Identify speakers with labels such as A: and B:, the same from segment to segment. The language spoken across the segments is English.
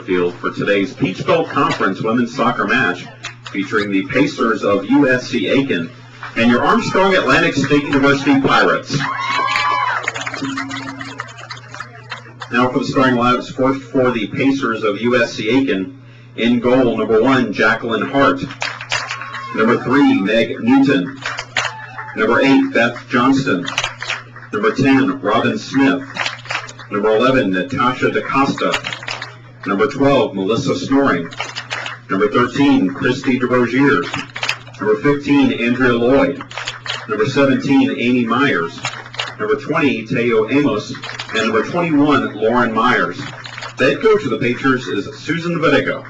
A: Field for today's Peach Belt Conference women's soccer match featuring the Pacers of USC Aiken and your Armstrong Atlantic State University Pirates. Now for the starting lineups for the Pacers of USC Aiken. In goal, number 1, Jacqueline Hart. Number 3, Meg Newton. Number 8, Beth Johnston. Number 10, Robin Smith. Number 11, Natasha DaCosta. Number 12, Melissa Snoring. Number 13, Christy DeRozier. Number 15, Andrea Lloyd. Number 17, Amy Myers. Number 20, Teo Amos. And number 21, Lauren Myers. The head coach of the Pacers is Susan Vadego.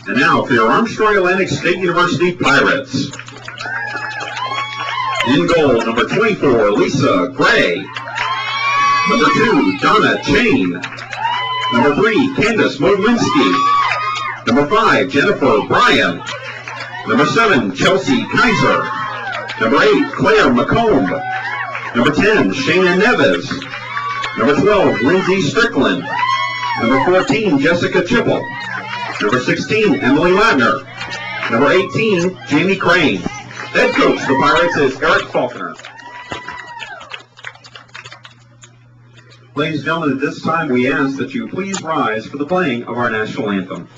A: And now for your Armstrong Atlantic State University Pirates. In goal, number 24, Lisa Gray. Number 2, Donna Chain. Number 3, Candace Modlinski. Number 5, Jennifer Bryan. Number 7, Chelsea Kaiser. Number 8, Claire McComb. Number 10, Shayna Neves. Number 12, Lindsay Strickland. Number 14, Jessica Chipple. Number 16, Emily Ladner. Number 18, Jamie Crane. Head coach of the Pirates is Eric Faulkner. Ladies and gentlemen, at this time we ask that you please rise for the playing of our national anthem.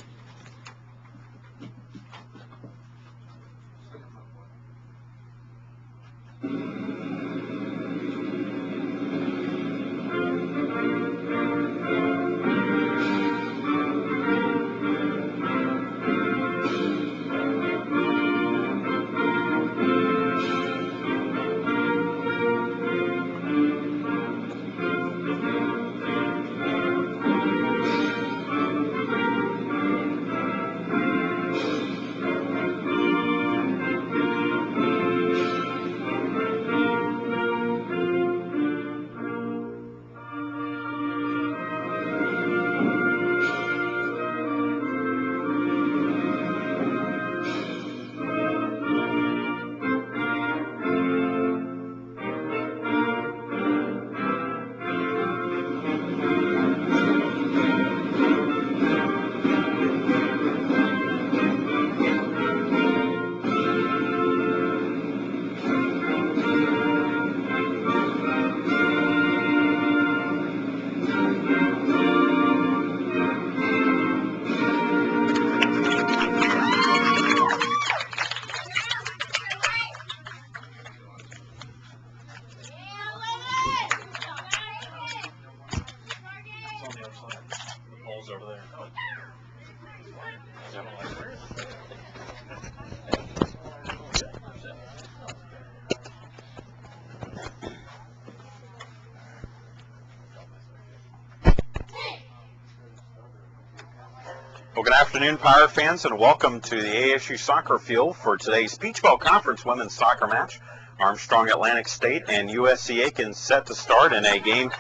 B: Well, good afternoon, Pirate fans, and welcome to the ASU Soccer Field for today's Peach Belt Conference women's soccer match. Armstrong Atlantic State and USC Aiken set to start in a game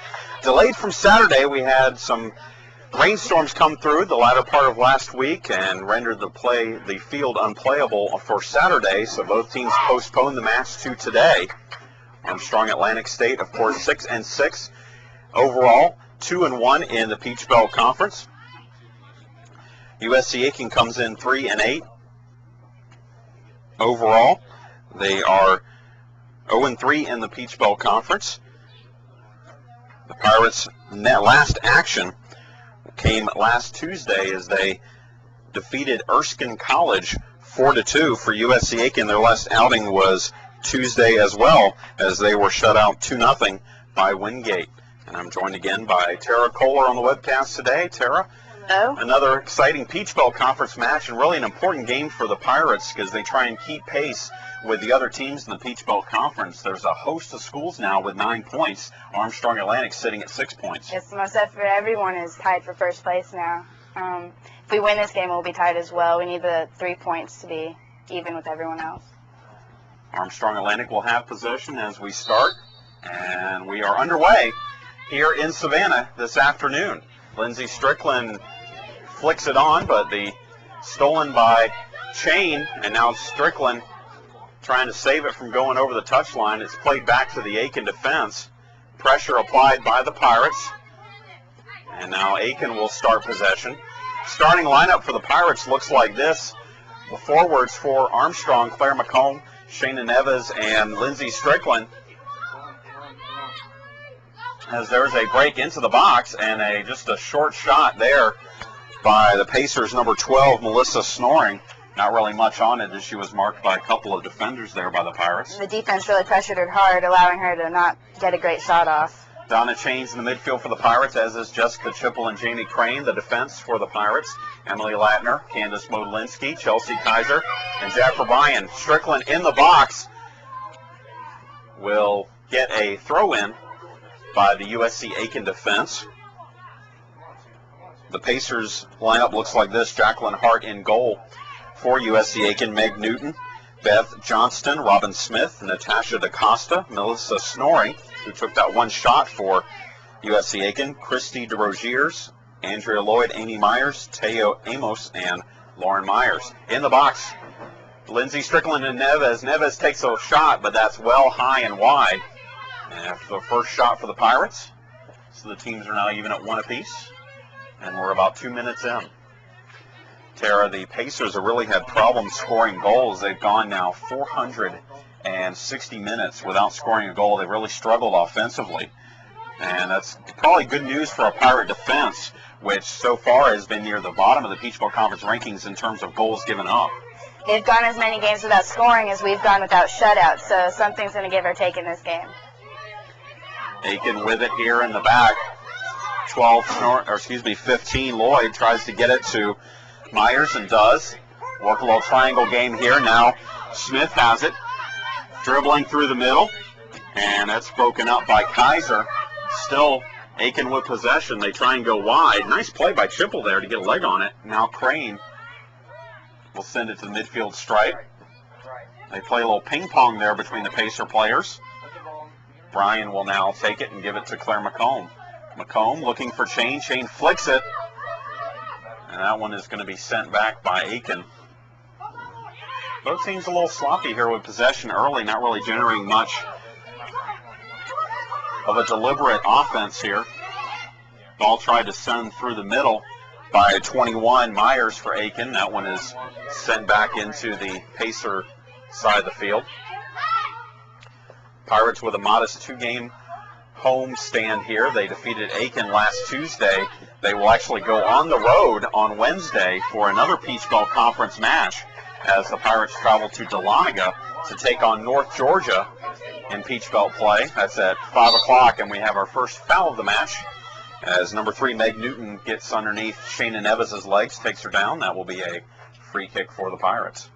B: delayed from Saturday. We had some rainstorms come through the latter part of last week and rendered the field unplayable for Saturday, so both teams postponed the match to today. Armstrong Atlantic State, of course, 6-6 overall, 2-1 in the Peach Belt Conference. USC Aiken comes in 3-8 overall. They are 0-3 in the Peach Belt Conference. The Pirates' last action came last Tuesday as they defeated Erskine College 4-2 for USC Aiken. Their last outing was Tuesday as well, as they were shut out 2-0 by Wingate. And I'm joined again by Tara Kohler on the webcast today. Tara,
C: hello.
B: Another exciting Peach Belt Conference match, and really an important game for the Pirates because they try and keep pace with the other teams in the Peach Belt Conference. There's a host of schools now with 9 points. Armstrong Atlantic sitting at 6 points.
C: Yes, most definitely. Everyone is tied for first place now. If we win this game, we'll be tied as well. We need the 3 points to be even with everyone else.
B: Armstrong Atlantic will have possession as we start, and we are underway here in Savannah this afternoon. Lindsay Strickland flicks it on, but stolen by Chain, and now Strickland trying to save it from going over the touchline. It's played back to the Aiken defense. Pressure applied by the Pirates. And now Aiken will start possession. Starting lineup for the Pirates looks like this. The forwards for Armstrong, Claire McComb, Shayna Neves, and Lindsay Strickland. As there's a break into the box and just a short shot there by the Pacers' number 12, Melissa Snoring. Not really much on it as she was marked by a couple of defenders there by the Pirates.
C: The defense really pressured her hard, allowing her to not get a great shot off.
B: Donna Chains in the midfield for the Pirates, as is Jessica Chipple and Jamie Crane. The defense for the Pirates, Emily Latner, Candace Modlinsky, Chelsea Kaiser, and Jennifer Bryan. Strickland in the box will get a throw-in by the USC Aiken defense. The Pacers lineup looks like this. Jacqueline Hart in goal for USC Aiken. Meg Newton, Beth Johnston, Robin Smith, Natasha DaCosta, Melissa Snoring, who took that one shot for USC Aiken, Christy DeRoziers, Andrea Lloyd, Amy Myers, Teo Amos, and Lauren Myers. In the box, Lindsay Strickland and Neves. Neves takes a shot, but that's well high and wide. And after the first shot for the Pirates, so the teams are now even at one apiece, and we're about 2 minutes in. Tara, the Pacers have really had problems scoring goals. They've gone now 460 minutes without scoring a goal. They've really struggled offensively. And that's probably good news for our Pirate defense, which so far has been near the bottom of the Peach Bowl Conference rankings in terms of goals given up.
C: They've gone as many games without scoring as we've gone without shutouts, so something's going to give or take in this game.
B: Aiken with it here in the back. 15 Lloyd tries to get it to Myers and does. Work a little triangle game here. Now Smith has it. Dribbling through the middle. And that's broken up by Kaiser. Still Aiken with possession. They try and go wide. Nice play by Chipple there to get a leg on it. Now Crane will send it to the midfield stripe. They play a little ping pong there between the Pacer players. Bryan will now take it and give it to Claire McComb. McComb looking for Chain. Chain flicks it. And that one is going to be sent back by Aiken. Both teams a little sloppy here with possession early, not really generating much of a deliberate offense here. Ball tried to send through the middle by 21, Myers for Aiken. That one is sent back into the Pacer side of the field. Pirates with a modest 2-game home stand here. They defeated Aiken last Tuesday. They will actually go on the road on Wednesday for another Peach Bowl Conference match as the Pirates travel to Dahlonega to take on North Georgia in Peach Belt play. That's at 5 o'clock, and we have our first foul of the match as number 3, Meg Newton, gets underneath Shayna Neves' legs, takes her down. That will be a free kick for the Pirates.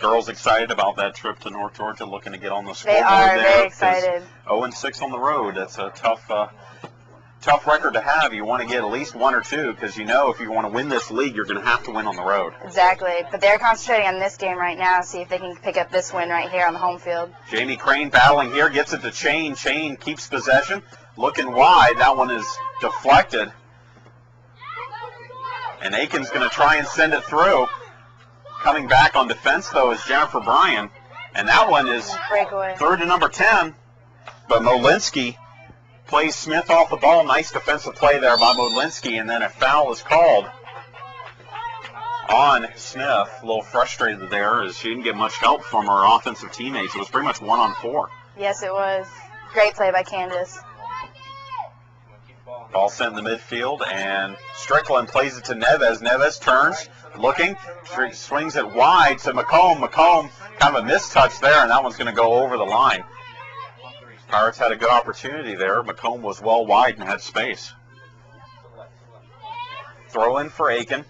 B: Girls excited about that trip to North Georgia, looking to get on the scoreboard there.
C: They are very excited.
B: 0-6 on the road. That's a tough record to have. You want to get at least 1 or 2 because you know if you want to win this league, you're going to have to win on the road.
C: Exactly. But they're concentrating on this game right now, see if they can pick up this win right here on the home field.
B: Jamie Crane battling here, gets it to Chain. Chain keeps possession, looking wide. That one is deflected. And Aiken's going to try and send it through. Coming back on defense, though, is Jennifer Bryan. And that one is
C: breakaway.
B: Third to number 10. But Modlinsky plays Smith off the ball. Nice defensive play there by Modlinsky. And then a foul is called on Smith. A little frustrated there as she didn't get much help from her offensive teammates. It was pretty much 1-on-4.
C: Yes, it was. Great play by Candace.
B: Ball sent in the midfield, and Strickland plays it to Neves. Neves turns, looking, swings it wide to McComb. McComb, kind of a mistouch there, and that one's going to go over the line. Pirates had a good opportunity there. McComb was well wide and had space. Throw in for Aiken,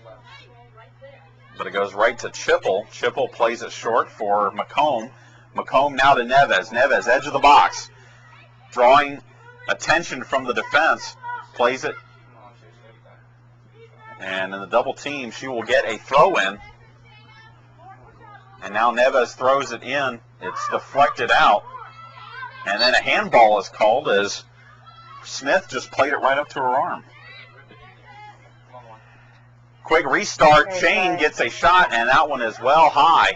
B: but it goes right to Chipple. Chipple plays it short for McComb. McComb now to Neves. Neves, edge of the box, drawing attention from the defense. Plays it, and in the double team, she will get a throw-in. And now Neves throws it in. It's deflected out. And then a handball is called as Smith just played it right up to her arm. Quick restart. Chain gets a shot, and that one is well high.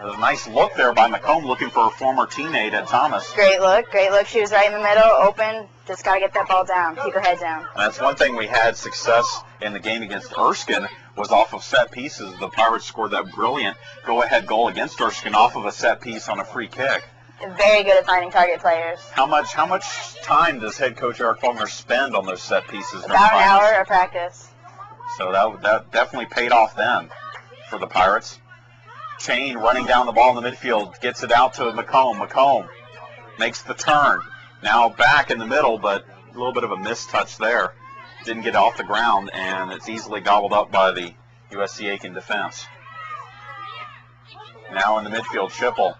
B: A nice look there by McComb, looking for a former teammate at Thomas.
C: Great look, great look. She was right in the middle, open. Just got to get that ball down, keep her head down.
B: That's one thing we had success in the game against Erskine was off of set pieces. The Pirates scored that brilliant go-ahead goal against Erskine off of a set piece on a free kick.
C: Very good at finding target players.
B: How much time does head coach Eric Faulkner spend on those set pieces?
C: About an hour of practice.
B: So that definitely paid off then for the Pirates. Chain running down the ball in the midfield, gets it out to McComb. McComb makes the turn. Now back in the middle, but a little bit of a mistouch there. Didn't get off the ground, and it's easily gobbled up by the USC Aiken defense. Now in the midfield, Schipple.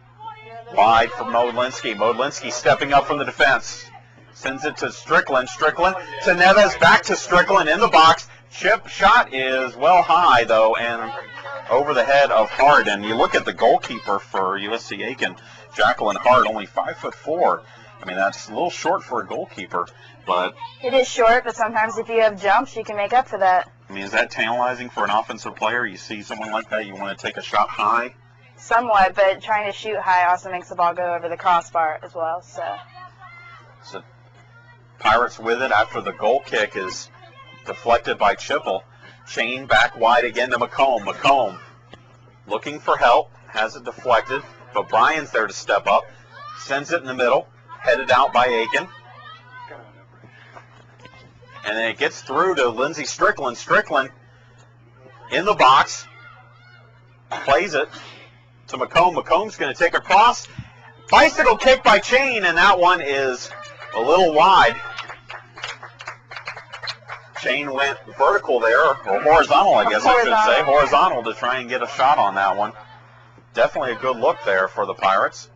B: Wide for Modlinski. Modlinski stepping up from the defense. Sends it to Strickland. Strickland to Neves. Back to Strickland in the box. Chip shot is well high, though, and over the head of Hart. And you look at the goalkeeper for USC Aiken, Jacqueline Hart, only 5'4". I mean, that's a little short for a goalkeeper, but...
C: It is short, but sometimes if you have jumps, you can make up for that.
B: I mean, is that tantalizing for an offensive player? You see someone like that, you want to take a shot high?
C: Somewhat, but trying to shoot high also makes the ball go over the crossbar as well.
B: So Pirates with it after the goal kick is deflected by Chipple. Chain back wide again to McComb. McComb looking for help, has it deflected, but Bryan's there to step up. Sends it in the middle, headed out by Aiken. And then it gets through to Lindsey Strickland. Strickland in the box, plays it to McComb. McComb's going to take a cross. Bicycle kick by Chain, and that one is a little wide. Chain went vertical there, or horizontal, I guess I should say. Horizontal to try and get a shot on that one. Definitely a good look there for the Pirates.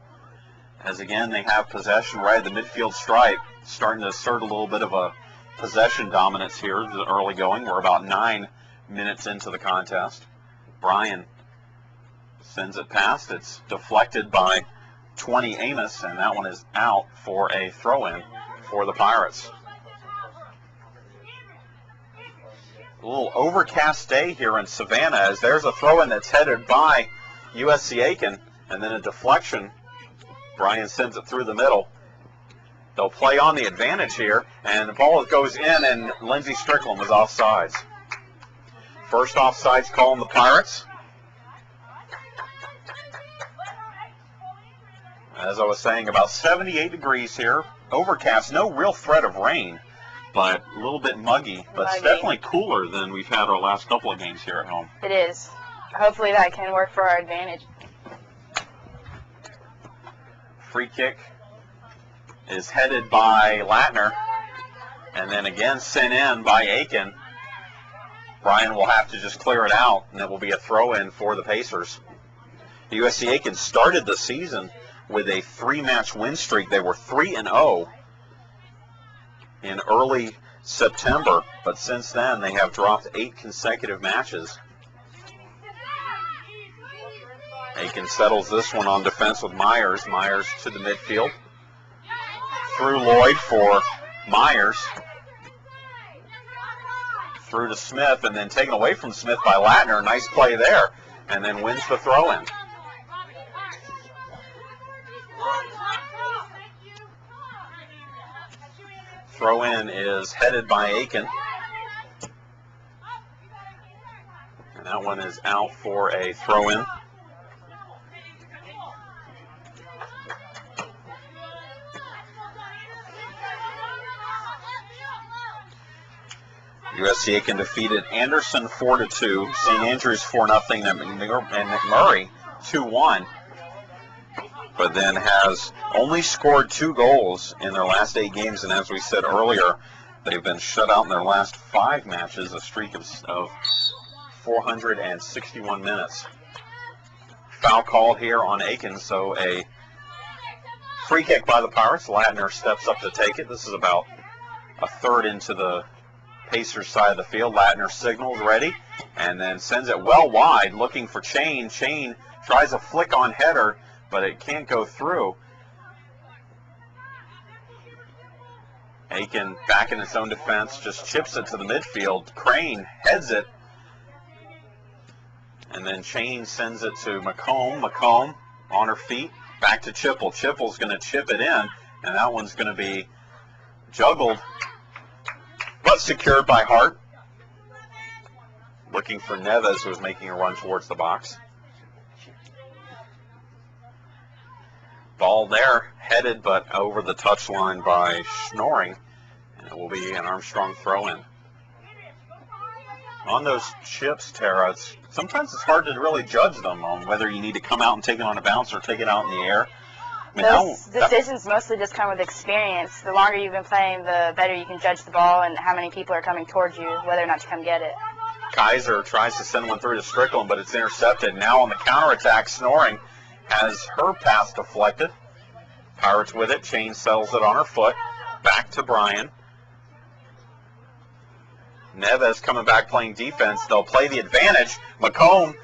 B: As again, they have possession right at the midfield stripe, starting to assert a little bit of a possession dominance here, the early going. We're about 9 minutes into the contest. Bryan sends it past. It's deflected by 20 Amos, and that one is out for a throw-in for the Pirates. A little overcast day here in Savannah, as there's a throw-in that's headed by USC Aiken, and then a deflection. Bryan sends it through the middle. They'll play on the advantage here, and the ball goes in, and Lindsey Strickland was offsides. First offsides call on the Pirates. As I was saying, about 78 degrees here. Overcast, no real threat of rain, but a little bit muggy. But it's definitely cooler than we've had our last couple of games here at home.
C: It is. Hopefully that can work for our advantage.
B: Free kick is headed by Latner, and then again sent in by Aiken. Bryan will have to just clear it out, and it will be a throw-in for the Pacers. The USC Aiken started the season with a 3-match win streak. They were 3-0 in early September, but since then they have dropped 8 consecutive matches. Aiken settles this one on defense with Myers. Myers to the midfield. Through Lloyd for Myers. Through to Smith, and then taken away from Smith by Latner. Nice play there, and then wins the throw-in. Throw-in is headed by Aiken. And that one is out for a throw-in. USC Aiken defeated Anderson 4-2, St. Andrews 4-0, and McMurray 2-1. But then has only scored 2 goals in their last 8 games, and as we said earlier, they've been shut out in their last 5 matches, a streak of 461 minutes. Foul called here on Aiken, so a free kick by the Pirates. Latner steps up to take it. This is about a third into the Pacers side of the field. Latner signals ready, and then sends it well wide, looking for Chain. Chain tries a flick on header, but it can't go through. Aiken back in its own defense, just chips it to the midfield. Crane heads it, And then Chain sends it to McComb. McComb on her feet. Back to Chipple. Chipple's going to chip it in. And that one's going to be juggled, but secured by Hart. Looking for Neves, who was making a run towards the box. Ball there, headed but over the touchline by Schnoring. And it will be an Armstrong throw-in. On those chips, Tara, sometimes it's hard to really judge them on whether you need to come out and take it on a bounce or take it out in the air. I mean,
C: those decisions mostly just come with experience. The longer you've been playing, the better you can judge the ball and how many people are coming towards you, whether or not to come get it.
B: Kaiser tries to send one through to Strickland, but it's intercepted. Now on the counterattack, Snoring has her pass deflected. Pirates with it. Chain settles it on her foot. Back to Bryan. Neves coming back playing defense. They'll play the advantage. McComb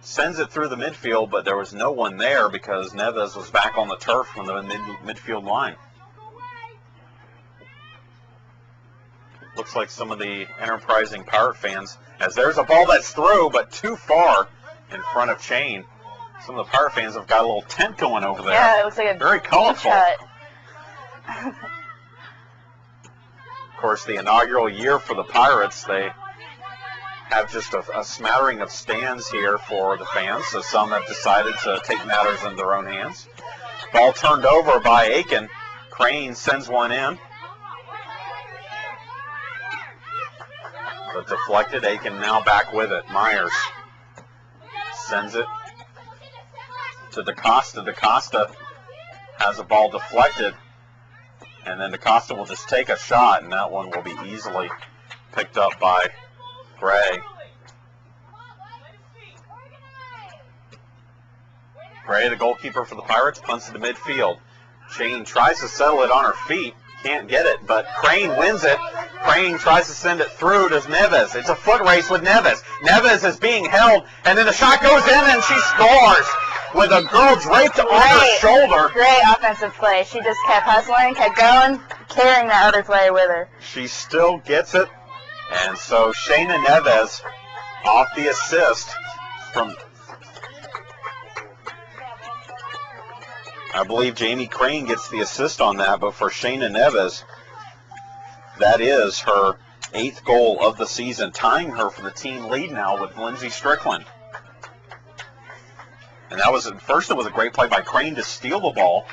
B: sends it through the midfield, but there was no one there because Neves was back on the turf from the midfield line. Looks like some of the enterprising Pirate fans, as there's a ball that's through, but too far in front of Chain. Some of the Pirate fans have got a little tent going over there.
C: Yeah, it looks like a
B: very colorful. Of course, the inaugural year for the Pirates, they have just a smattering of stands here for the fans, so some have decided to take matters in their own hands. Ball turned over by Aiken. Crane sends one in. But deflected. Aiken now back with it. Myers sends it to DaCosta. DaCosta has a ball deflected. And then DaCosta will just take a shot, and that one will be easily picked up by Gray. Gray, the goalkeeper for the Pirates, punts to the midfield. Chain tries to settle it on her feet. Can't get it, but Crane wins it. Crane tries to send it through to Neves. It's a foot race with Neves. Neves is being held, and then the shot goes in, and she scores with a girl draped on her shoulder.
C: Great offensive play. She just kept hustling, kept going, carrying that other player with her.
B: She still gets it, and so Shayna Neves off the assist from, I believe Jamie Crane gets the assist on that, but for Shayna Neves, that is her 8th goal of the season, tying her for the team lead now with Lindsey Strickland. And that was, first it was a great play by Crane to steal the ball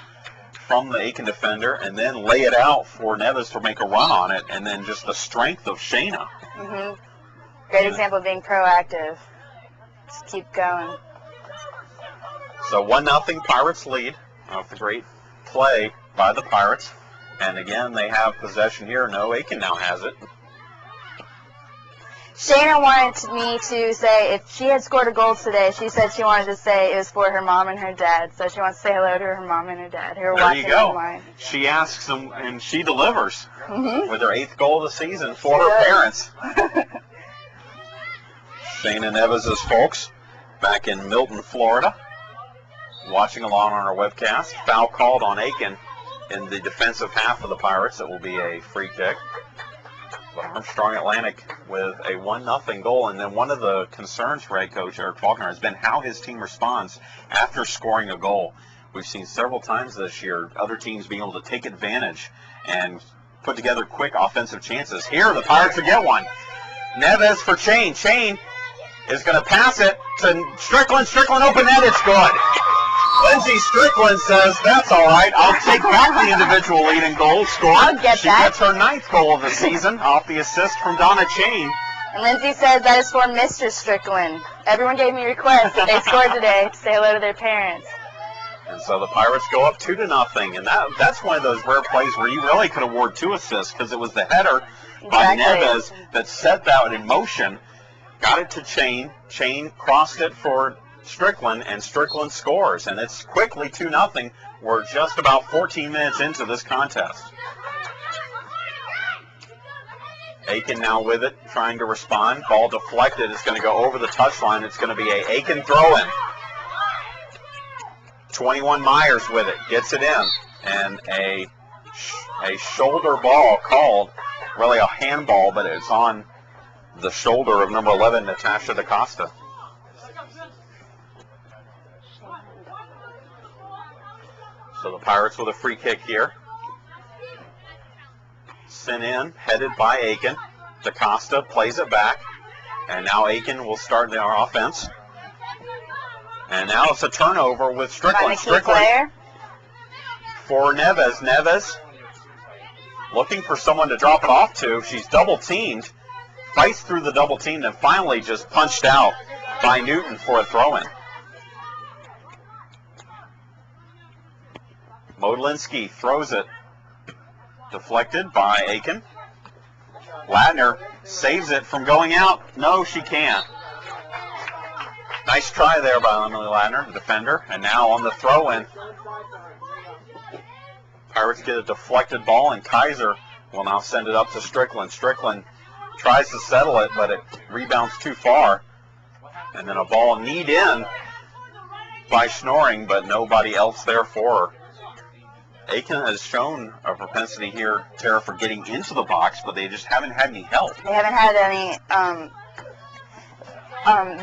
B: from the Aiken defender and then lay it out for Neves to make a run on it, and then just the strength of Shayna.
C: Great example of being proactive. Just keep going.
B: So 1-0 Pirates lead off the great play by the Pirates. And again, they have possession here. No, Aiken now has it.
C: Shayna wanted me to say if she had scored a goal today, she said she wanted to say it was for her mom and her dad. So she wants to say hello to her mom and her dad who are watching online.
B: She asks them, and she delivers with her 8th goal of the season for her parents. Shayna Neves' folks back in Milton, Florida, watching along on our webcast. Foul called on Aiken in the defensive half of the Pirates. It will be a free kick. But Armstrong Atlantic with a 1-0 goal. And then one of the concerns for head coach Eric Faulkner has been how his team responds after scoring a goal. We've seen several times this year other teams being able to take advantage and put together quick offensive chances. Here, the Pirates will get one. Neves for Chain. Chain is going to pass it to Strickland. Strickland open net. It's good. Lindsey Strickland says, that's all right. I'll take back the individual lead in goals scored.
C: I'll get
B: she
C: that.
B: gets her 9th goal of the season off the assist from Donna Chain.
C: And Lindsay says that is for Mr. Strickland. Everyone gave me requests that they scored today to say hello to their parents.
B: And so the Pirates go up 2-0. And that's one of those rare plays where you really could award 2 assists because it was the header by Neves that set that in motion. Got it to Chain. Chain crossed it for Strickland, and Strickland scores. And it's quickly 2-0. We're just about 14 minutes into this contest. Aiken now with it, trying to respond. Ball deflected. It's going to go over the touchline. It's going to be a Aiken throw-in. 21 Myers with it. Gets it in. And a shoulder ball called. Really a handball, but it's on the shoulder of number 11, Natasha DaCosta. So the Pirates with a free kick here. Sent in, headed by Aiken. DaCosta plays it back. And now Aiken will start their offense. And now it's a turnover with Strickland.
C: Strickland
B: for Neves. Neves looking for someone to drop it off to. She's double teamed. Fights through the double team, then finally just punched out by Newton for a throw-in. Modlinski throws it. Deflected by Aiken. Ladner saves it from going out. No, she can't. Nice try there by Emily Ladner, the defender. And now on the throw-in, Pirates get a deflected ball, and Kaiser will now send it up to Strickland. Strickland tries to settle it, but it rebounds too far. And then a ball kneed in by Schnoring, but nobody else there for her. Aiken has shown a propensity here, Tara, for getting into the box, but they just haven't had any help.
C: They haven't had any,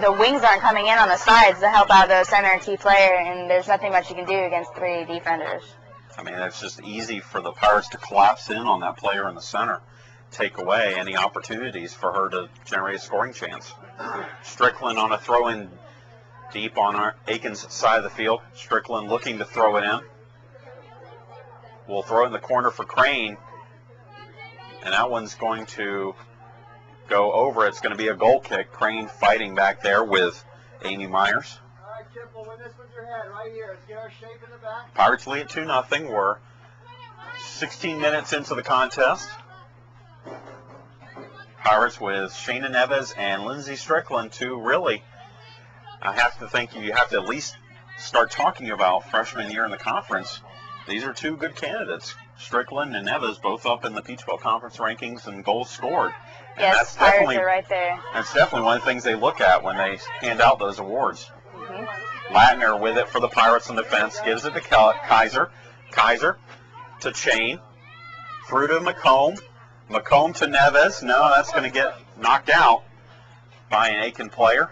C: the wings aren't coming in on the sides to help out the center and key player, and there's nothing much you can do against 3 defenders.
B: I mean, it's just easy for the Pirates to collapse in on that player in the center, take away any opportunities for her to generate a scoring chance. Strickland on a throw-in deep on Aiken's side of the field. Strickland looking to throw it in. We'll throw it in the corner for Crane, and that one's going to go over. It's going to be a goal kick. Crane fighting back there with Amy Myers.
D: All right, Chip, we'll win this with your head right here. Let's get our shape in the back.
B: Pirates lead at 2-0. We're 16 minutes into the contest. Pirates with Shayna Neves and Lindsay Strickland, two really, I have to think you have to at least start talking about freshman year in the conference. These are two good candidates. Strickland and Neves both up in the Peach Belt Conference rankings and goals scored. And
C: yes, Pirates are right there.
B: That's definitely one of the things they look at when they hand out those awards.
C: Mm-hmm.
B: Latner with it for the Pirates on defense, gives it to Kaiser. Kaiser to Chain. Through to McComb. McComb to Neves. No, that's going to get knocked out by an Aiken player.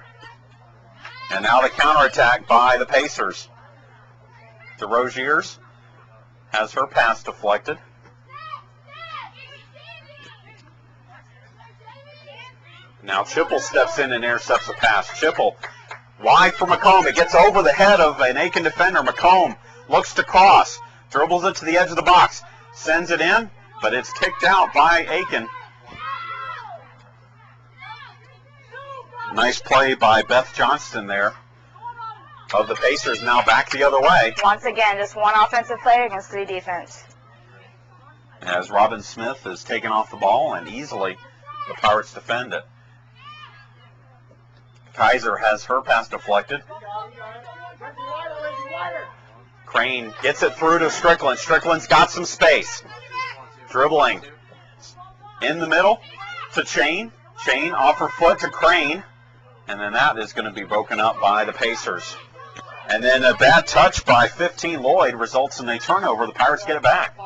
B: And now the counterattack by the Pacers. DeRoziers has her pass deflected. Now Chipple steps in and intercepts the pass. Chipple wide for McComb. It gets over the head of an Aiken defender. McComb looks to cross. Dribbles it to the edge of the box. Sends it in, but it's kicked out by Aiken. Nice play by Beth Johnston there of the Pacers, now back the other way.
C: Once again, just one offensive player against 3 defense.
B: As Robin Smith is taken off the ball, and easily the Pirates defend it. Kaiser has her pass deflected. Crane gets it through to Strickland. Strickland's got some space. Dribbling in the middle to Chain. Chain off her foot to Crane. And then that is going to be broken up by the Pacers. And then a bad touch by 15 Lloyd results in a turnover. The Pirates get it back.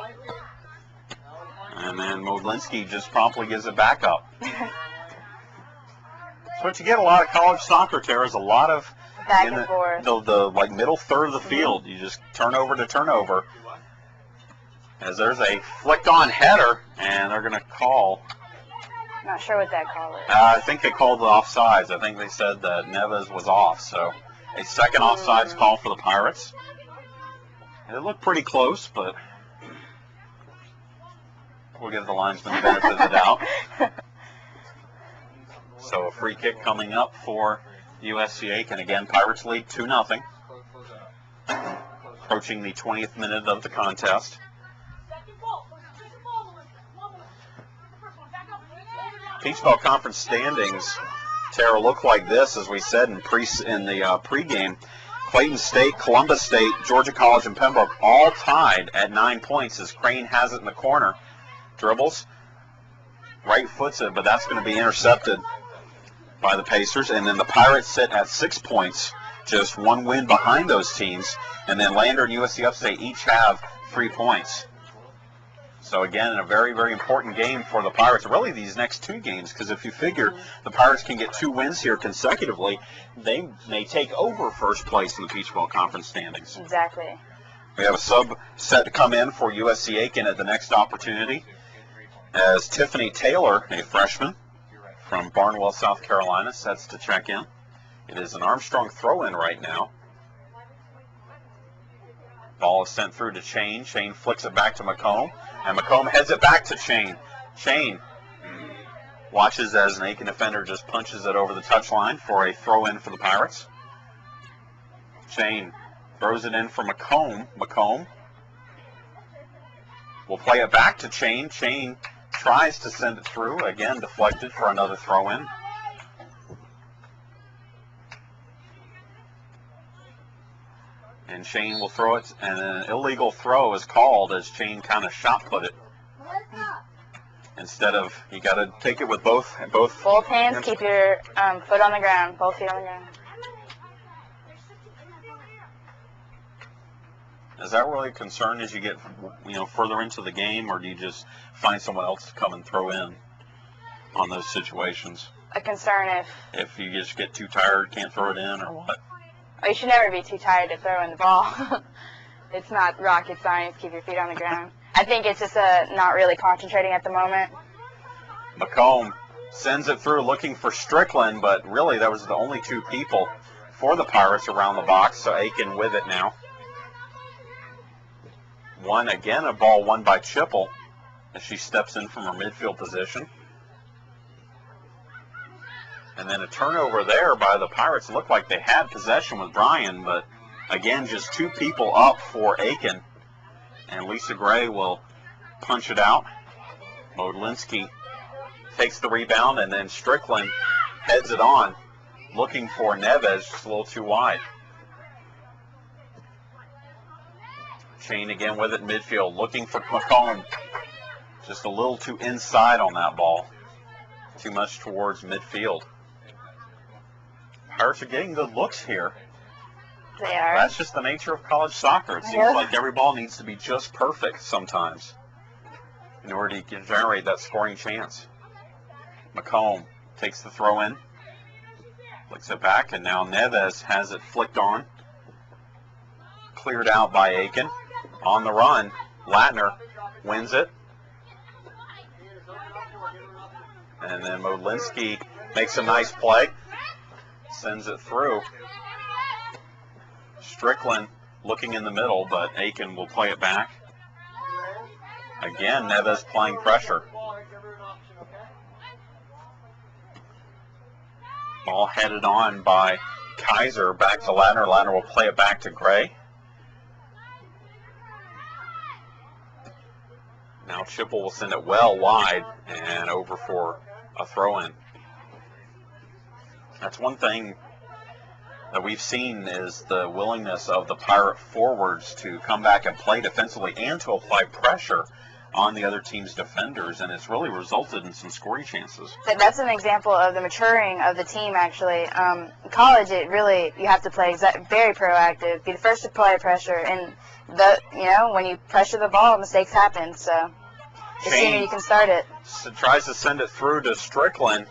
B: And then Modlinski just promptly gives it back up. So what you get a lot of college soccer, Tara, is a lot of
C: back and forth.
B: The like middle third of the field. You just turnover to turnover. As there's a flicked on header, and they're going to call.
C: Not sure what that call is.
B: I think they called the offsides. I think they said that Neves was off. So a second offsides call for the Pirates. It looked pretty close, but we'll give the linesman the benefit of the doubt. So a free kick coming up for USC Aiken. Again, Pirates lead 2-0. Approaching the 20th minute of the contest. Peach Belt Conference standings, Tara, look like this, as we said in the pregame. Clayton State, Columbus State, Georgia College, and Pembroke all tied at 9 points as Crane has it in the corner. Dribbles, right foots it, but that's going to be intercepted by the Pacers. And then the Pirates sit at 6 points, just one win behind those teams. And then Lander and USC Upstate each have 3 points. So again, a very, very important game for the Pirates. Really, these next 2 games, because if you figure the Pirates can get 2 wins here consecutively, they may take over first place in the Peach Belt Conference standings.
C: Exactly.
B: We have a sub set to come in for USC Aiken at the next opportunity as Tiffany Taylor, a freshman from Barnwell, South Carolina, sets to check in. It is an Armstrong throw-in right now. Ball is sent through to Chain. Chain flicks it back to McComb, and McComb heads it back to Chain. Chain watches as an Aiken defender just punches it over the touchline for a throw-in for the Pirates. Chain throws it in for McComb. McComb will play it back to Chain. Chain tries to send it through. Again, deflected for another throw-in. And Chain will throw it, and an illegal throw is called as Chain kind of shot put it. Instead of, you got to take it with both
C: hands. Keep your foot on the ground, both feet on the ground.
B: Is that really a concern as you get, further into the game, or do you just find someone else to come and throw in on those situations?
C: A concern
B: if you just get too tired, can't throw it in, or what?
C: You should never be too tired to throw in the ball. It's not rocket science. Keep your feet on the ground. I think it's just not really concentrating at the moment.
B: McComb sends it through looking for Strickland, but really that was the only two people for the Pirates around the box, so Aiken with it now. A ball won by Chipple as she steps in from her midfield position. And then a turnover there by the Pirates. Looked like they had possession with Bryan, but again, just two people up for Aiken. And Lisa Gray will punch it out. Modlinski takes the rebound, and then Strickland heads it on, looking for Neves, just a little too wide. Chain again with it in midfield, looking for McComb. Just a little too inside on that ball. Too much towards midfield. Pirates are getting good looks here.
C: They are.
B: That's just the nature of college soccer. It seems like every ball needs to be just perfect sometimes in order to generate that scoring chance. McComb takes the throw in, flicks it back, and now Neves has it flicked on. Cleared out by Aiken. On the run, Latner wins it. And then Modlinski makes a nice play. Sends it through. Strickland looking in the middle, but Aiken will play it back. Again, Neves applying pressure. Ball headed on by Kaiser. Back to Latner. Latner will play it back to Gray. Now Chipple will send it well wide and over for a throw-in. That's one thing that we've seen is the willingness of the Pirate forwards to come back and play defensively and to apply pressure on the other team's defenders, and it's really resulted in some scoring chances.
C: That's an example of the maturing of the team, actually. In college, you have to play very proactive, be the first to apply pressure, and when you pressure the ball, mistakes happen. So the sooner you can start it.
B: Tries to send it through to Strickland.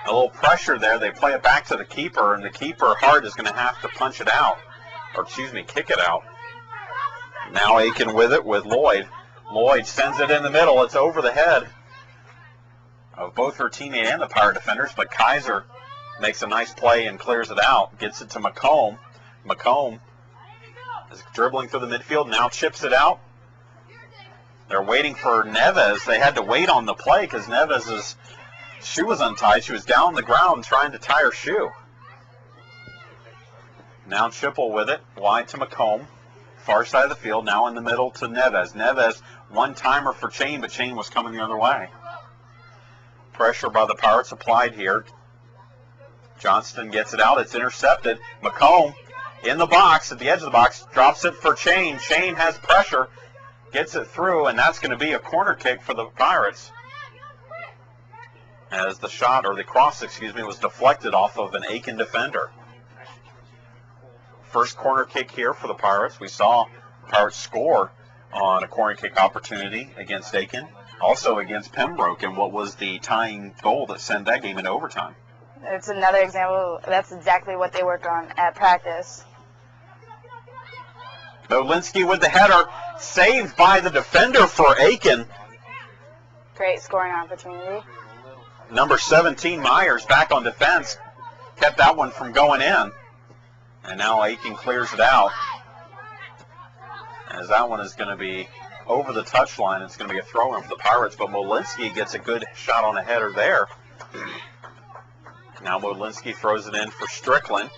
B: A little pressure there. They play it back to the keeper, and the keeper, Hart, is going to have to punch it out. Kick it out. Now Aiken with it with Lloyd. Lloyd sends it in the middle. It's over the head of both her teammate and the Pirate defenders, but Kaiser makes a nice play and clears it out. Gets it to McComb. McComb is dribbling through the midfield, now chips it out. They're waiting for Neves. They had to wait on the play because Neves' shoe was untied. She was down on the ground trying to tie her shoe. Now Chipple with it, wide to McComb. Far side of the field, now in the middle to Neves. Neves, one-timer for Chain, but Chain was coming the other way. Pressure by the Pirates applied here. Johnston gets it out. It's intercepted. McComb in the box, at the edge of the box, drops it for Chain. Chain has pressure, gets it through, and that's going to be a corner kick for the Pirates. As the shot, or the cross, was deflected off of an Aiken defender. First corner kick here for the Pirates. We saw the Pirates score on a corner kick opportunity against Aiken, also against Pembroke, and what was the tying goal that sent that game into overtime.
C: It's another example. That's exactly what they work on at practice.
B: Molinski with the header, saved by the defender for Aiken.
C: Great scoring opportunity.
B: Number 17, Myers, back on defense, kept that one from going in. And now Aiken clears it out. As that one is going to be over the touchline, it's going to be a throw-in for the Pirates, but Molinski gets a good shot on a header there. Now Molinski throws it in for Strickland.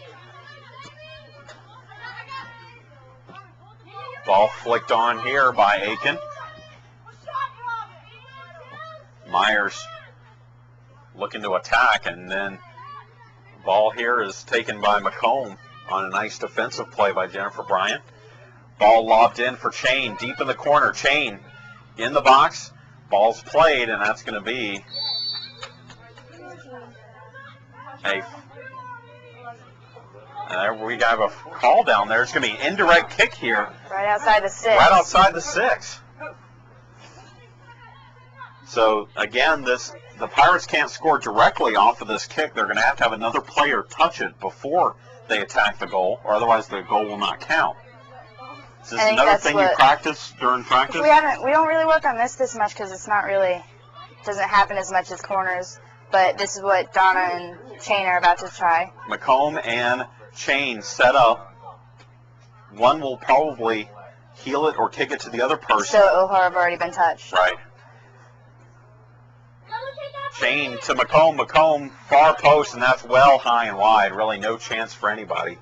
B: Ball flicked on here by Aiken. Myers looking to attack, and then ball here is taken by McComb on a nice defensive play by Jennifer Bryant. Ball lobbed in for Chain, deep in the corner. Chain in the box. Ball's played, and that's going to be we have a call down there. It's going to be an indirect kick here.
C: Right outside the 6.
B: Right outside the 6. So, again, the Pirates can't score directly off of this kick. They're going to have another player touch it before they attack the goal, or otherwise the goal will not count. Is this another thing you practice during practice?
C: We don't really work on this much because it's not really, doesn't happen as much as corners. But this is what Donna and Chain are about to try.
B: McComb and Chain set up. One will probably heel it or kick it to the other person.
C: So it will have already been touched.
B: Right. Chain to McComb. McComb, far post, and that's well high and wide. Really no chance for anybody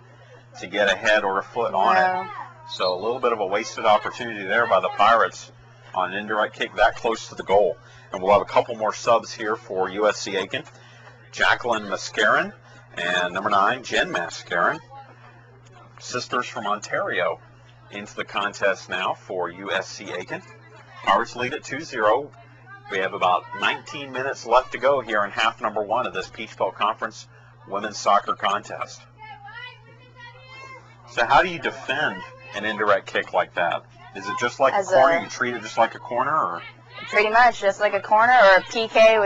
B: to get a head or a foot on it. So a little bit of a wasted opportunity there by the Pirates on an indirect kick that close to the goal. And we'll have a couple more subs here for USC Aiken. Jacqueline Mascarin and number 9, Jen Mascarin. Sisters from Ontario into the contest now for USC Aiken. Pirates lead at 2-0. We have about 19 minutes left to go here in half number 1 of this Peach Belt Conference women's soccer contest. So how do you defend an indirect kick like that? Is it just like a corner? You treat it just like a corner? Or?
C: Pretty much, just like a corner or a PK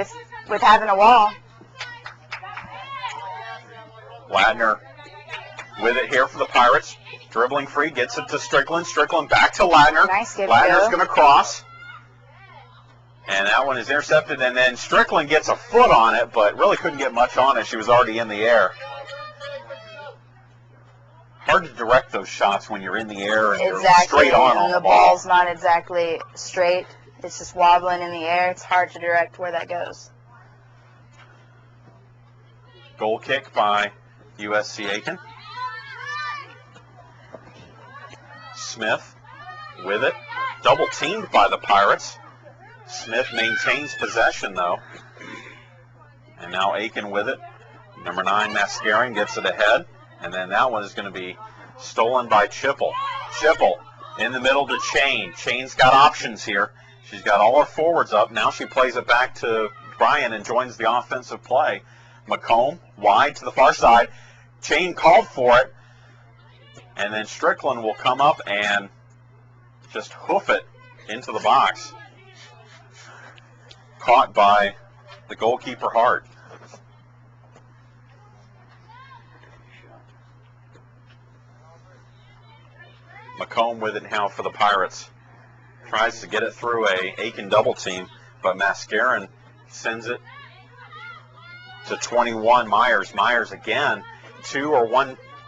C: with having a wall.
B: Ladner with it here for the Pirates. Dribbling free, gets it to Strickland. Strickland back to Ladner.
C: Nice give
B: Ladner's going to cross. And that one is intercepted, and then Strickland gets a foot on it, but really couldn't get much on it. She was already in the air. Hard to direct those shots when you're in the air and you're straight on
C: the ball's not exactly straight. It's just wobbling in the air. It's hard to direct where that goes.
B: Goal kick by USC Aiken. Smith with it. Double teamed by the Pirates. Smith maintains possession though. And now Aiken with it. Number 9, Mascarin gets it ahead. And then that one is going to be stolen by Chipple. Chipple in the middle to Chain. Chain's got options here. She's got all her forwards up. Now she plays it back to Bryan and joins the offensive play. McComb wide to the far side. Chain called for it. And then Strickland will come up and just hoof it into the box. Caught by the goalkeeper Hart. McComb with it now for the Pirates. Tries to get it through a Aiken double team, but Mascarin sends it to 21, Myers. Myers again,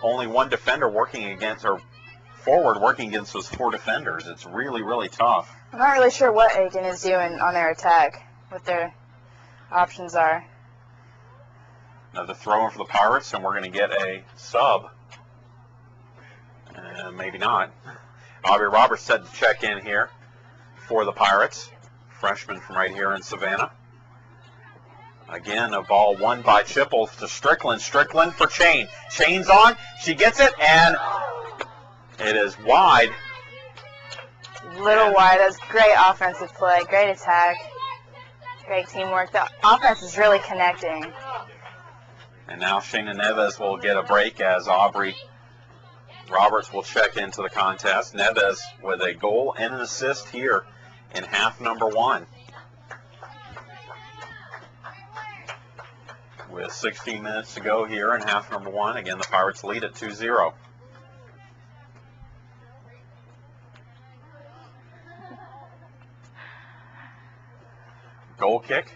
B: only one defender working against, or forward working against those 4 defenders. It's really, really tough.
C: I'm not really sure what Aiken is doing on their attack, what their options are.
B: Another throw-in for the Pirates, and we're going to get a sub. Maybe not. Aubrey Roberts set to check in here for the Pirates. Freshman from right here in Savannah. Again, a ball won by Chipple to Strickland. Strickland for Chain. Chain's on. She gets it, and it is wide.
C: Little wide. That's great offensive play. Great attack. Great teamwork. The offense is really connecting.
B: And now Shayna Neves will get a break as Aubrey Roberts will check into the contest. Neves with a goal and an assist here in half number 1. With 16 minutes to go here in half number 1. Again, the Pirates lead at 2-0. Goal kick,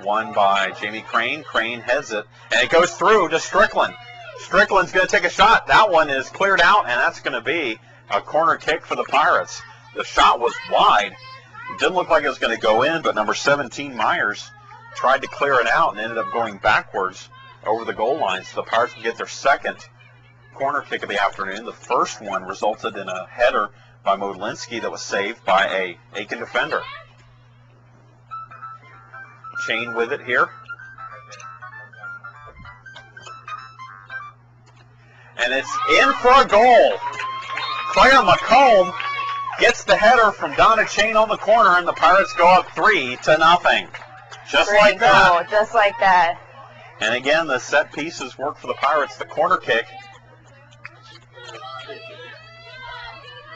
B: won by Jamie Crane. Crane heads it, and it goes through to Strickland. Strickland's going to take a shot. That one is cleared out, and that's going to be a corner kick for the Pirates. The shot was wide. It didn't look like it was going to go in, but number 17, Myers, tried to clear it out and ended up going backwards over the goal line. So the Pirates will get their second corner kick of the afternoon. The first one resulted in a header by Modlinski that was saved by a Aiken defender. Chain with it here. And it's in for a goal. Claire McComb gets the header from Donna Chain on the corner, and the Pirates go up 3-0. Just
C: Great
B: like that.
C: goal, just like that.
B: And again, the set pieces work for the Pirates. The corner kick.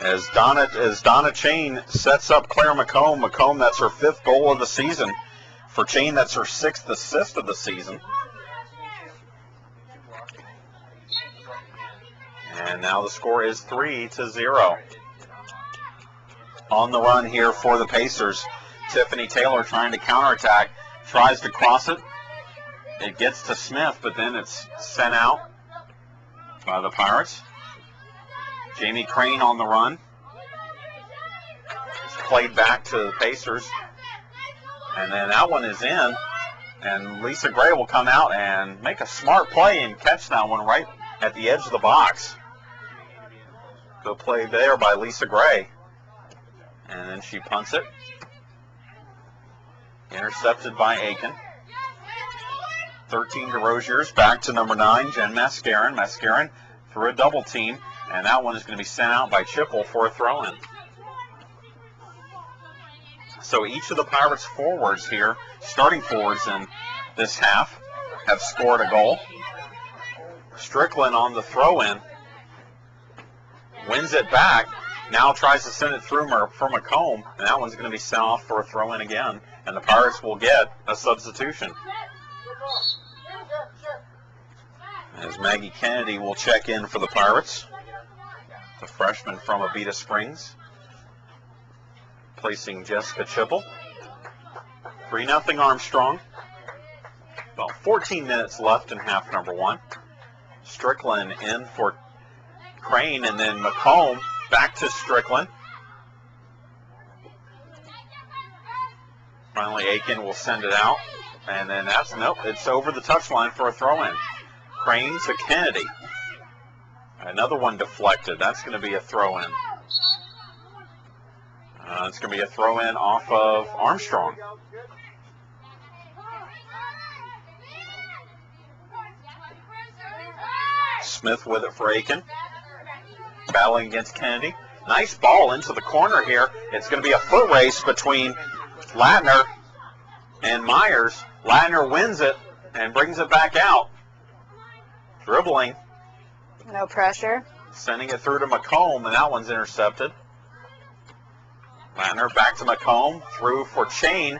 B: As Donna Chain sets up Claire McComb. McComb, that's her 5th goal of the season. For Chain, that's her 6th assist of the season. And now the score is 3-0. On the run here for the Pacers. Tiffany Taylor trying to counterattack. Tries to cross it. It gets to Smith, but then it's sent out by the Pirates. Jamie Crane on the run. It's played back to the Pacers. And then that one is in. And Lisa Gray will come out and make a smart play and catch that one right at the edge of the box. Good play there by Lisa Gray. And then she punts it. Intercepted by Aiken. 13 to Roziers, back to number 9, Jen Mascarin. Mascarin through a double team, and that one is going to be sent out by Chipple for a throw-in. So each of the Pirates forwards here, starting forwards in this half, have scored a goal. Strickland on the throw-in, wins it back, now tries to send it through for McComb, and that one's going to be sent off for a throw-in again, and the Pirates will get a substitution. As Maggie Kennedy will check in for the Pirates, the freshman from Abita Springs, placing Jessica Chipple. 3-0 Armstrong. About 14 minutes left in half number 1. Strickland in for Crane, and then McComb back to Strickland. Finally, Aiken will send it out, and then it's over the touchline for a throw-in. Crane to Kennedy. Another one deflected. That's going to be a throw-in. It's going to be a throw-in off of Armstrong. Smith with it for Aiken. Battling against Kennedy. Nice ball into the corner here. It's going to be a foot race between Latner and Myers. Latner wins it and brings it back out. Dribbling.
C: No pressure.
B: Sending it through to McComb, and that one's intercepted. Latner back to McComb, through for Chain,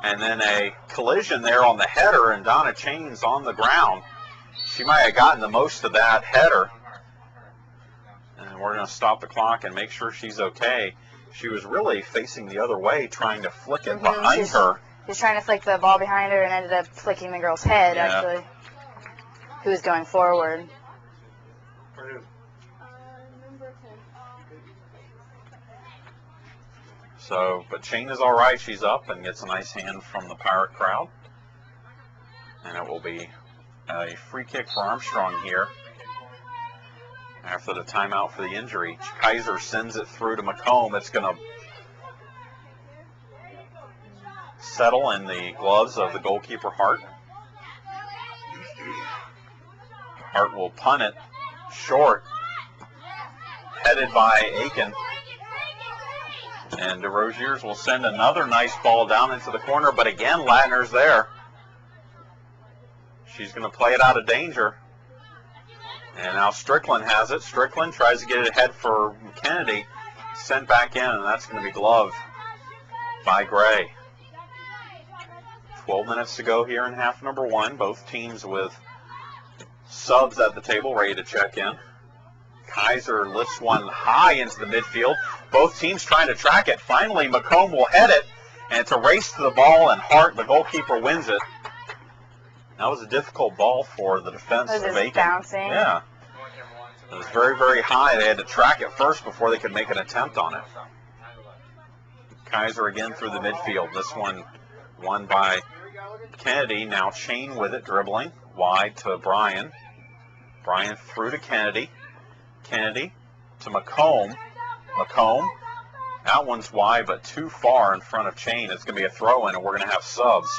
B: and then a collision there on the header, and Donna Chain's on the ground. She might have gotten the most of that header. And we're going to stop the clock and make sure she's okay. She was really facing the other way, trying to flick it behind her.
C: She's trying to flick the ball behind her and ended up flicking the girl's head,
B: Yeah.
C: actually, who was going forward.
B: So, but Chain is all right. She's up and gets a nice hand from the Pirate crowd. And it will be a free kick for Armstrong here after the timeout for the injury. Kaiser sends it through to McComb. It's going to settle in the gloves of the goalkeeper, Hart. Hart will punt it short, headed by Aiken. And DeRoziers will send another nice ball down into the corner, but again, Latner's there. She's going to play it out of danger. And now Strickland has it. Strickland tries to get it ahead for Kennedy. Sent back in, and that's going to be gloved by Gray. 12 minutes to go here in half number 1. Both teams with subs at the table ready to check in. Kaiser lifts one high into the midfield. Both teams trying to track it. Finally, McComb will head it, And it's a race to the ball, and Hart, the goalkeeper, wins it. That was a difficult ball for the defense
C: Was
B: of
C: it
B: Aiken.
C: bouncing?
B: Yeah. It was very, very high. They had to track it first before they could make an attempt on it. Kaiser again through the midfield. This one won by Kennedy. Now Chain with it, dribbling wide to Bryan. Bryan through to Kennedy. Kennedy to McComb. McComb. That one's wide, but too far in front of Chain. It's going to be a throw-in, and we're going to have subs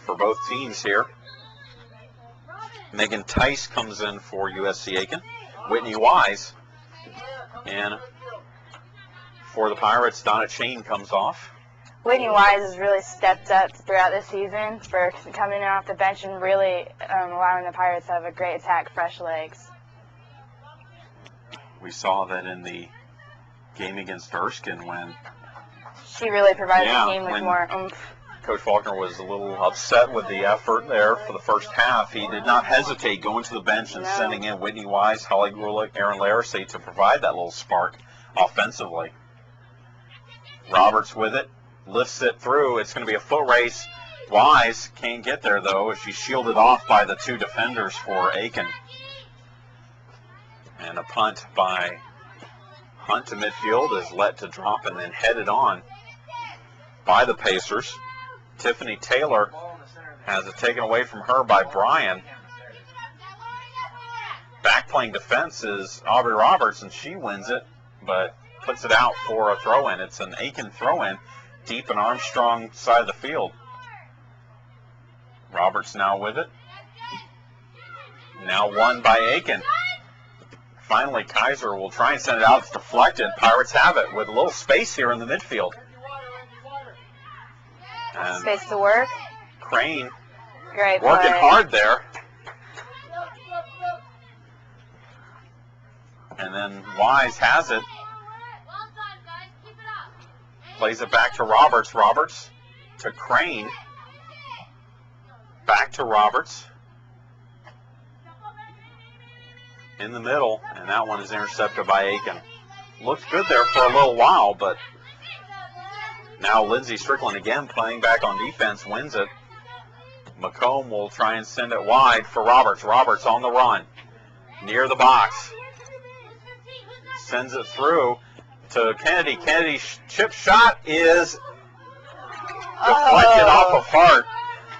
B: for both teams here. Megan Tice comes in for USC Aiken. Whitney Wise. And for the Pirates, Donna Chain comes off.
C: Whitney Wise has really stepped up throughout the season for coming in off the bench and really allowing the Pirates to have a great attack, fresh legs.
B: We saw that in the game against Erskine when
C: She really provided
B: Yeah,
C: the team with
B: when-
C: more oomph.
B: Coach Faulkner was a little upset with the effort there for the first half. He did not hesitate going to the bench and
C: No.
B: sending in Whitney Wise, Holly Grulich, Aaron Laracy to provide that little spark offensively. Roberts with it, lifts it through. It's going to be a foot race. Wise can't get there, though, as she's shielded off by the two defenders for Aiken. And a punt by Hunt to midfield is let to drop and then headed on by the Pacers. Tiffany Taylor has it taken away from her by Bryan. Back playing defense is Aubrey Roberts, and she wins it, but puts it out for a throw-in. It's an Aiken throw-in deep in Armstrong side of the field. Roberts now with it. Now won by Aiken. Finally, Kaiser will try and send it out. It's deflected. Pirates have it with a little space here in the midfield. And
C: Space to work.
B: Crane
C: Great
B: working
C: play.
B: hard there. And then Wise has it. Plays it back to Roberts. Roberts to Crane. Back to Roberts. In the middle, and that one is intercepted by Aiken. Looked good there for a little while, but now Lindsay Strickland again playing back on defense, wins it. McComb will try and send it wide for Roberts. Roberts on the run, near the box. Sends it through to Kennedy. Kennedy's chip shot is deflected off of Hart.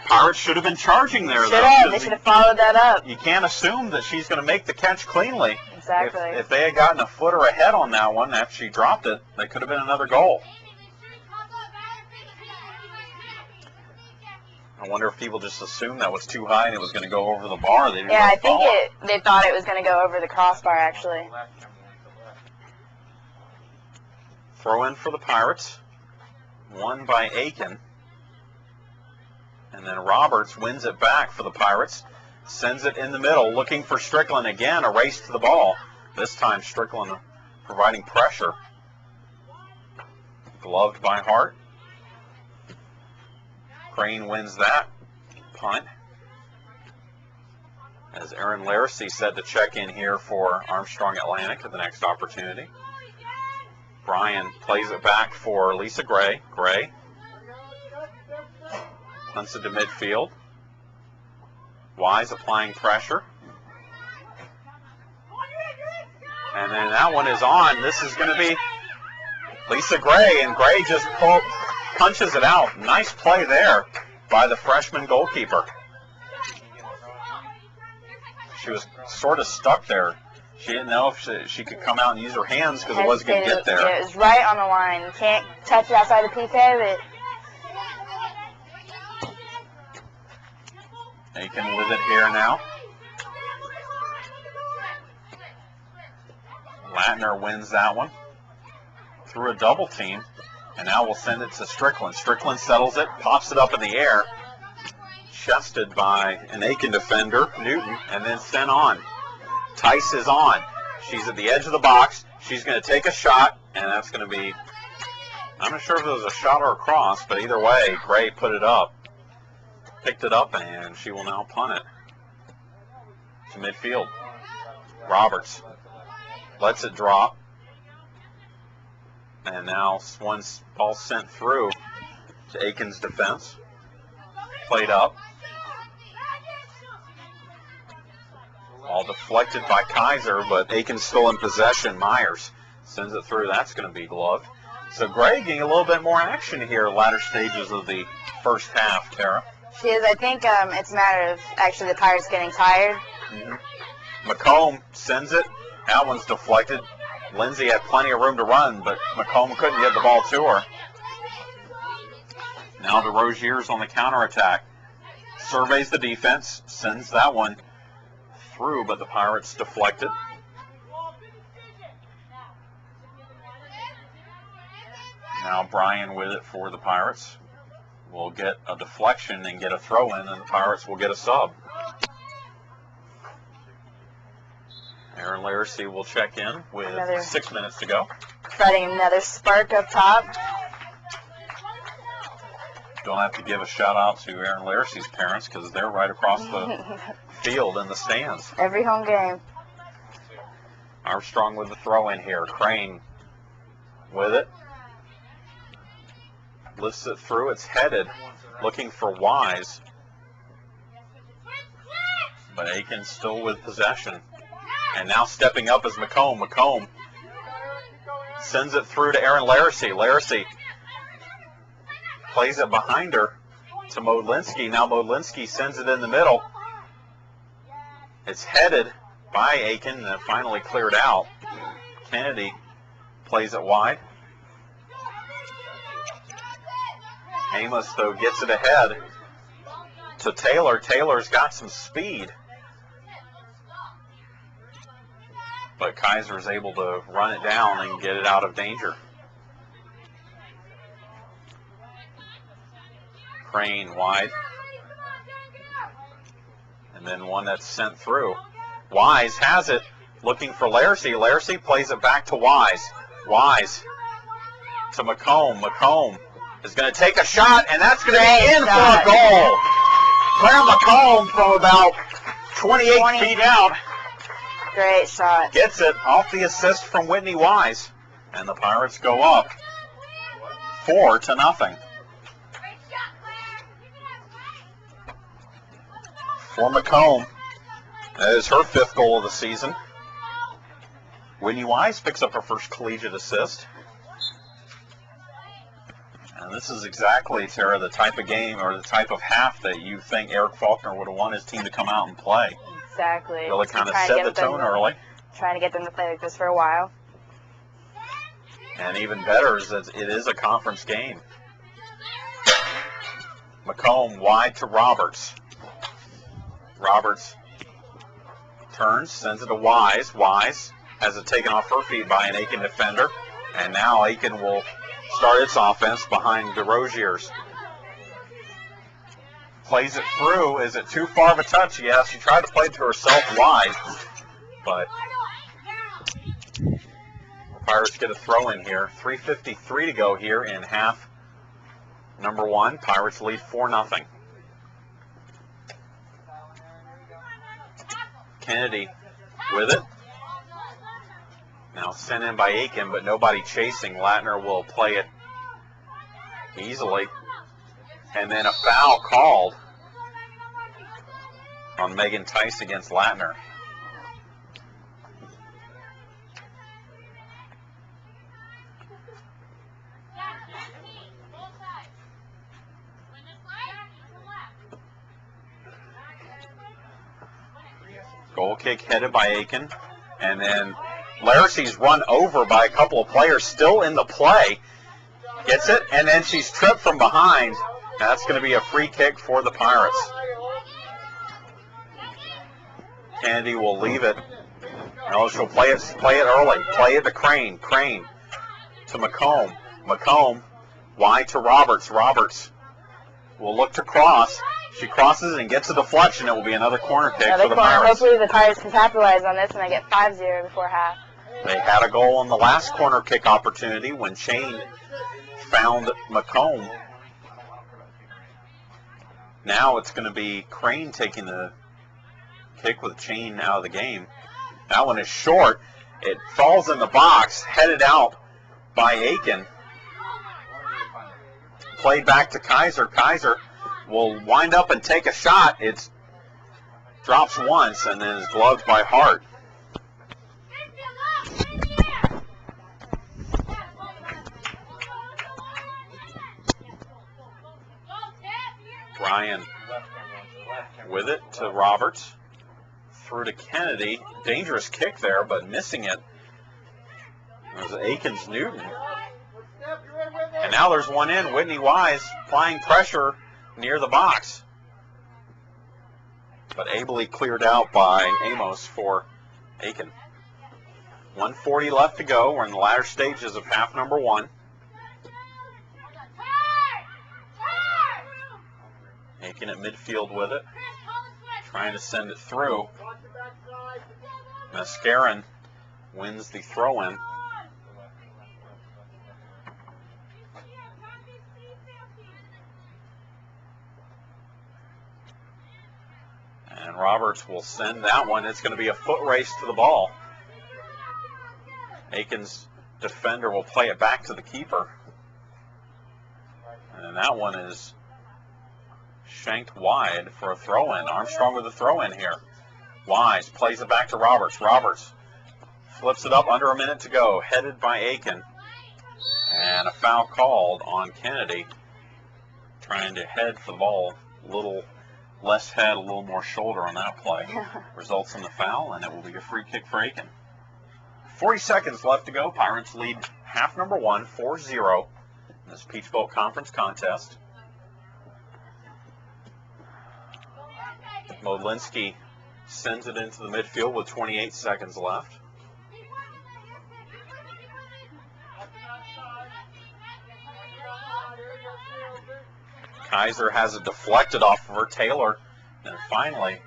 B: Pirates should have been charging there,
C: Should
B: though.
C: have. They
B: 'cause
C: should have followed that up.
B: You can't assume that she's going to make the catch cleanly.
C: Exactly.
B: If they had gotten a footer ahead on that one after she dropped it, that could have been another goal. I wonder if people just assumed that was too high and it was going to go over the bar. They didn't
C: Yeah, I
B: really
C: think
B: follow.
C: they thought it was going to go over the crossbar, actually.
B: Throw in for the Pirates. Won by Aiken. And then Roberts wins it back for the Pirates. Sends it in the middle, looking for Strickland again. A race to the ball. This time Strickland providing pressure. Gloved by Hart. Crane wins that punt. As Aaron Laracy said to check in here for Armstrong Atlantic at the next opportunity. Bryan plays it back for Lisa Gray. Gray punts it to midfield. Wise applying pressure. And then that one is on. This is going to be Lisa Gray, and Gray just punches it out. Nice play there by the freshman goalkeeper. She was sort of stuck there. She didn't know if she could come out and use her hands because it wasn't going to get there.
C: Yeah, it was right on the line. You can't touch it outside the PK, but
B: Aiken with it here now. Latner wins that one through a double team, and now we'll send it to Strickland. Strickland settles it, pops it up in the air, chested by an Aiken defender, Newton, and then sent on. Tice is on. She's at the edge of the box. She's going to take a shot, and that's going to be, I'm not sure if it was a shot or a cross, but either way, Gray put it up, picked it up, and she will now punt it to midfield. Roberts lets it drop, and now one ball sent through. to Aiken's defense. Played up. All deflected by Kaiser, but Aiken's still in possession. Myers sends it through. That's going to be gloved. So Gray getting a little bit more action here, latter stages of the first half, Tara.
C: She is. I think it's a matter of actually the Pirates getting tired.
B: McComb sends it. That one's deflected. Lindsay had plenty of room to run, but McComb couldn't get the ball to her. Now DeRozier's on the counterattack. Surveys the defense, sends that one through, but the Pirates deflected. Now Bryan with it for the Pirates. Will get a deflection and get a throw-in, and the Pirates will get a sub. Aaron Laracy will check in with 6 minutes to go.
C: Providing another spark up top.
B: Don't have to give a shout-out to Aaron Laracy's parents because they're right across the field in the stands.
C: Every home game.
B: Armstrong with the throw-in here. Crane with it. Lifts it through. It's headed. Looking for Wise. But Aiken still with possession. And now stepping up is McComb. McComb sends it through to Aaron Laracy. Laracy plays it behind her to Modlinski. Now Modlinski sends it in the middle. It's headed by Aiken and then finally cleared out. Kennedy plays it wide. Amos, though, gets it ahead to Taylor. Taylor's got some speed. But Kaiser's able to run it down and get it out of danger. Crane wide. And then one that's sent through. Wise has it, looking for Laracy. Laracy plays it back to Wise. Wise to McComb. McComb is going to take a shot, and that's going to be in for a goal. Claire McComb from about 28 feet out.
C: Great shot.
B: Gets it off the assist from Whitney Wise. And the Pirates go up 4-0. For McComb. That is her 5th goal of the season. Whitney Wise picks up her first collegiate assist. And this is exactly, Tara, the type of game or the type of half that you think Eric Faulkner would have wanted his team to come out and play.
C: Exactly.
B: Really kind of set the tone early.
C: Trying to get them to play like this for a while.
B: And even better is that it is a conference game. McComb wide to Roberts. Roberts turns, sends it to Wise. Wise has it taken off her feet by an Aiken defender. And now Aiken will start its offense behind DeRozier's. Plays it through. Is it too far of a touch? Yes, she tried to play it to herself wide. But the Pirates get a throw in here. 3:53 to go here in half number 1. Pirates lead 4-0. Kennedy with it. Now sent in by Aiken, but nobody chasing. Latner will play it easily. And then a foul called on Megan Tice against Latner. Goal kick headed by Aiken. And then Laracy's run over by a couple of players still in the play. Gets it, and then she's tripped from behind. That's going to be a free kick for the Pirates. Kennedy will leave it. No, she'll play it early. Play it to Crane. Crane to McComb. McComb wide to Roberts. Roberts will look to cross. She crosses and gets a deflection. It will be another corner kick for the Pirates.
C: Hopefully the Pirates can capitalize on this and they get 5-0 before half.
B: They had a goal on the last corner kick opportunity when Chain found McComb. Now it's going to be Crane taking the kick with Chain out of the game. That one is short. It falls in the box, headed out by Aiken. played back to Kaiser. Kaiser will wind up and take a shot. It drops once and then is gloved by Hart. Bryan with it to Roberts. Through to Kennedy. Dangerous kick there, but missing it. There's Aiken's Newton. And now there's one in. Whitney Wise applying pressure near the box. But ably cleared out by Amos for Aiken. 1:40 left to go. We're in the latter stages of half number one. Aiken at midfield with it. Trying to send it through. Mascarin wins the throw-in. And Roberts will send that one. It's going to be a foot race to the ball. Aiken's defender will play it back to the keeper. And that one is shanked wide for a throw-in. Armstrong with a throw-in here. Wise plays it back to Roberts. Roberts flips it up, under a minute to go. Headed by Aiken. And a foul called on Kennedy. Trying to head for the ball. A little less head, a little more shoulder on that play. Results in the foul, and it will be a free kick for Aiken. 40 seconds left to go. Pirates lead half number one, 4-0 in this Peach Bowl Conference contest. Modlinski sends it into the midfield with 28 seconds left. Kaiser has it deflected off of her. Taylor. And finally,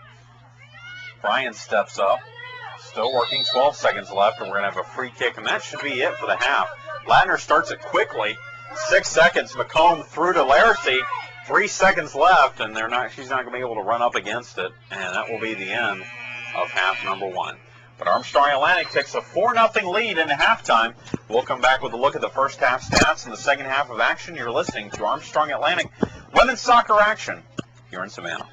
B: Bryan steps up. Still working, 12 seconds left, and we're going to have a free kick, and that should be it for the half. Ladner starts it quickly. 6 seconds. McComb through to Laracy. 3 seconds left, and she's not going to be able to run up against it, and that will be the end of half number one. But Armstrong Atlantic takes a 4-0 lead into halftime. We'll come back with a look at the first half stats and the second half of action. You're listening to Armstrong Atlantic Women's Soccer Action here in Savannah.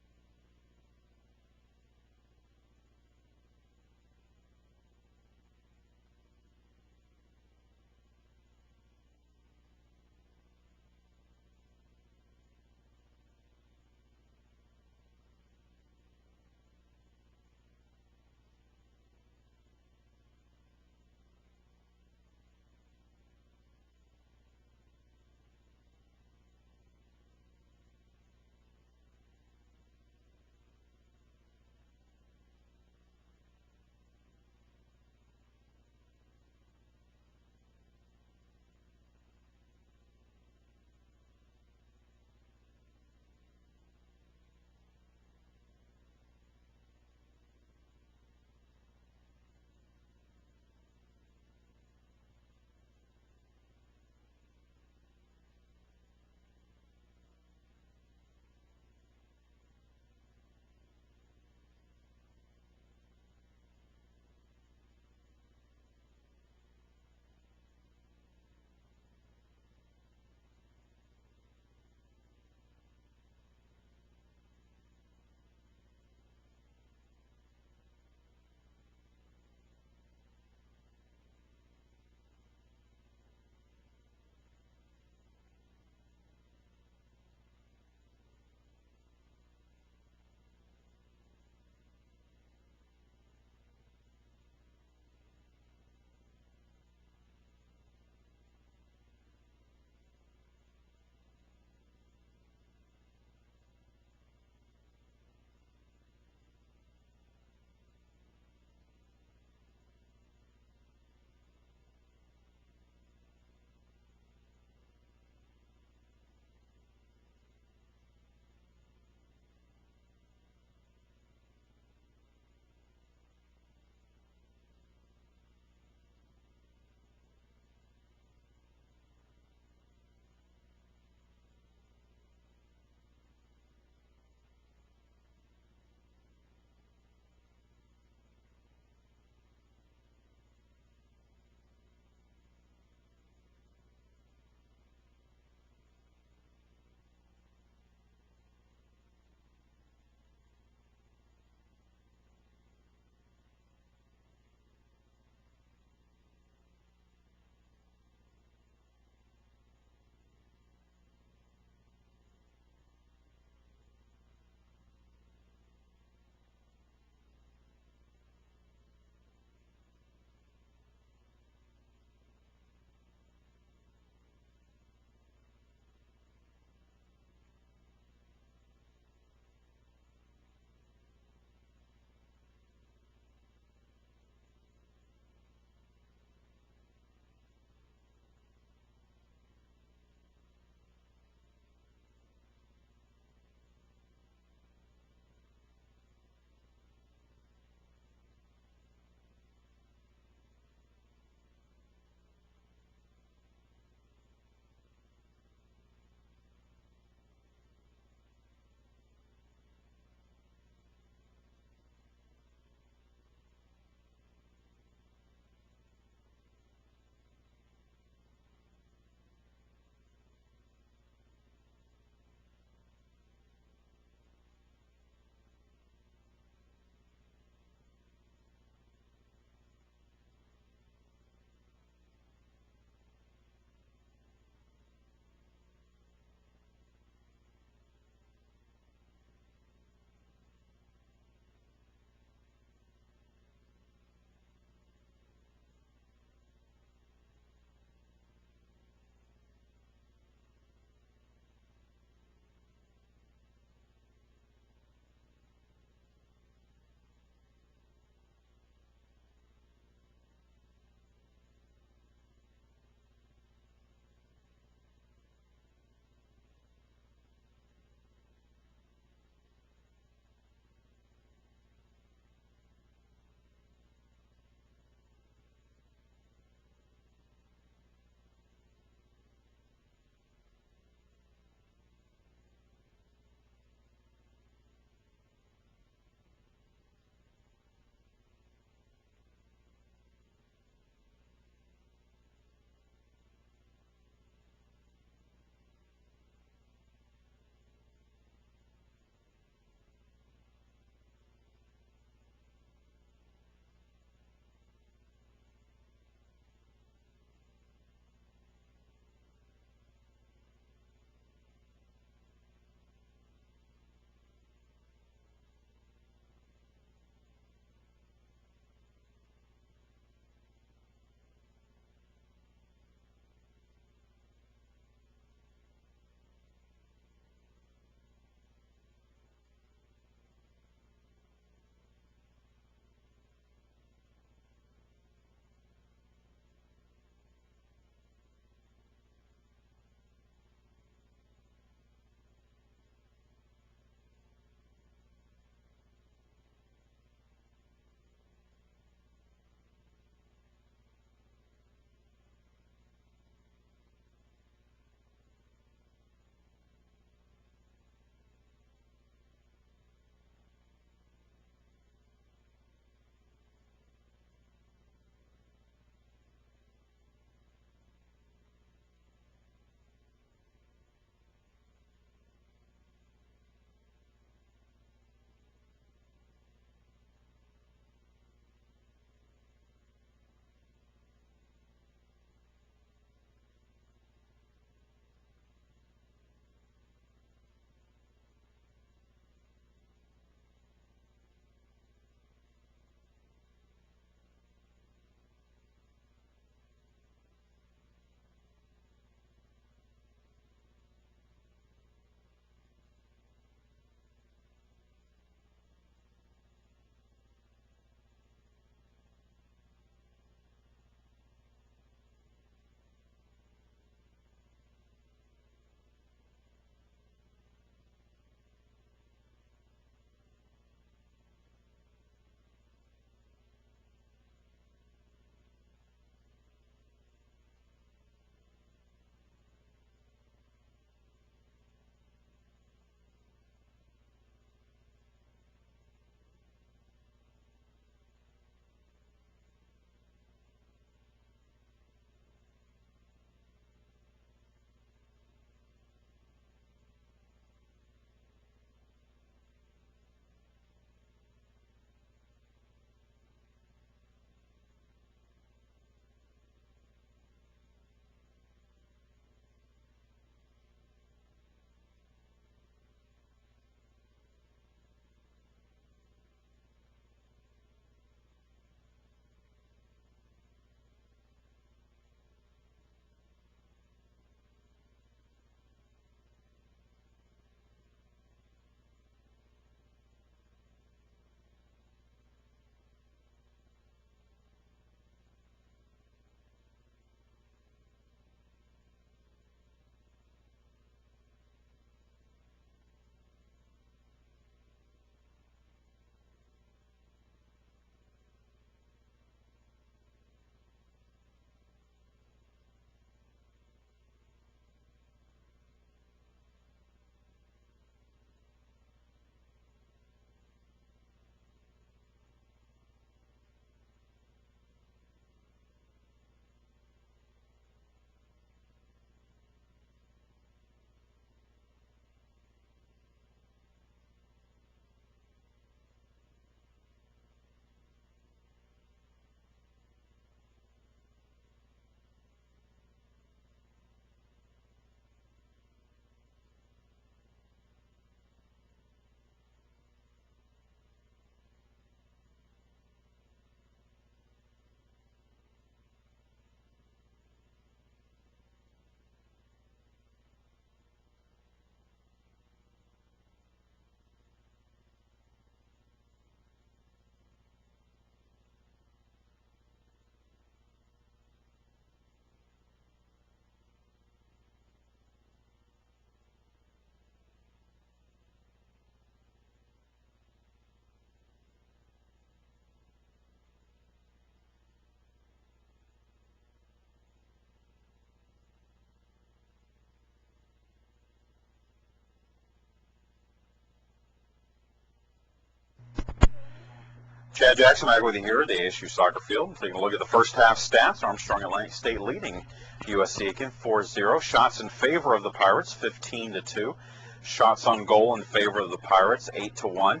B: Chad Jackson back with you here at the ASU Soccer Field. Taking a look at the first half stats. Armstrong Atlantic State leading USC Aiken 4-0. Shots in favor of the Pirates 15-2. Shots on goal in favor of the Pirates 8-1.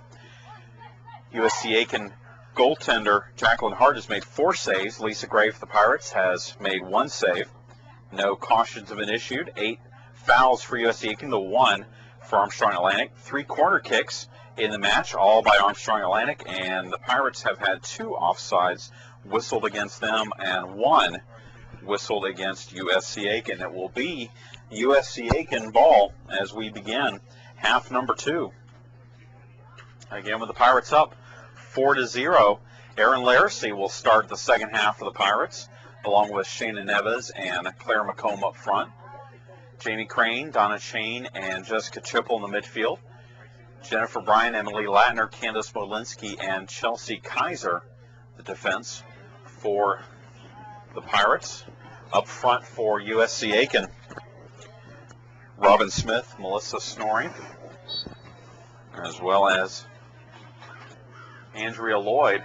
B: USC Aiken goaltender Jacqueline Hart has made 4 saves. Lisa Gray for the Pirates has made 1 save. No cautions have been issued. 8 fouls for USC Aiken to 1 for Armstrong Atlantic. 3 corner kicks in the match, all by Armstrong Atlantic, and the Pirates have had 2 offsides whistled against them and 1 whistled against USC Aiken. It will be USC Aiken ball as we begin half number 2. Again with the Pirates up 4-0. Erin Laracy will start the second half for the Pirates, along with Shayna Neves and Claire McComb up front. Jamie Crane, Donna Shane, and Jessica Chipple in the midfield. Jennifer Bryan, Emily Latner, Candace Molinski, and Chelsea Kaiser, the defense for the Pirates. Up front for USC Aiken, Robin Smith, Melissa Snoring, as well as Andrea Lloyd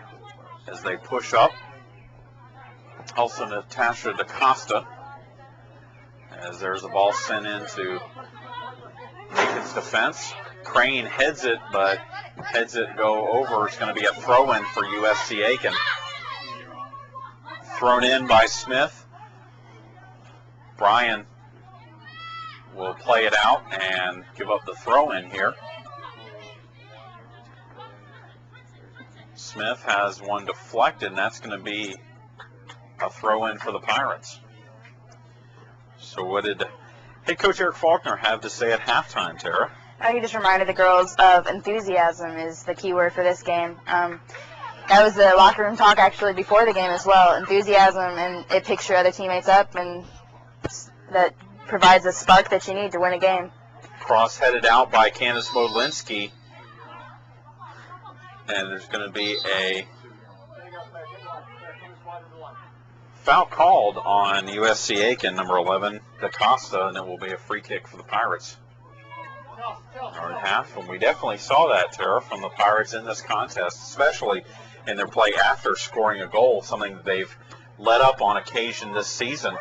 B: as they push up. Also Natasha DaCosta, as there's a ball sent into Aiken's defense. Crane heads it, but heads it go over. It's going to be a throw-in for USC Aiken. Thrown in by Smith. Bryan will play it out and give up the throw-in here. Smith has one deflected, and that's going to be a throw-in for the Pirates. So what did head coach Eric Faulkner have to say at halftime, Tara?
C: He just reminded the girls of enthusiasm is the key word for this game. That was the locker room talk actually before the game as well. Enthusiasm, and it picks your other teammates up, and that provides a spark that you need to win a game.
B: Cross headed out by Candace Modlinski. And there's going to be a foul called on USC Aiken, number 11, DaCosta, and it will be a free kick for the Pirates. Our half, and we definitely saw that, Tara, from the Pirates in this contest, especially in their play after scoring a goal, something that they've let up on occasion this season.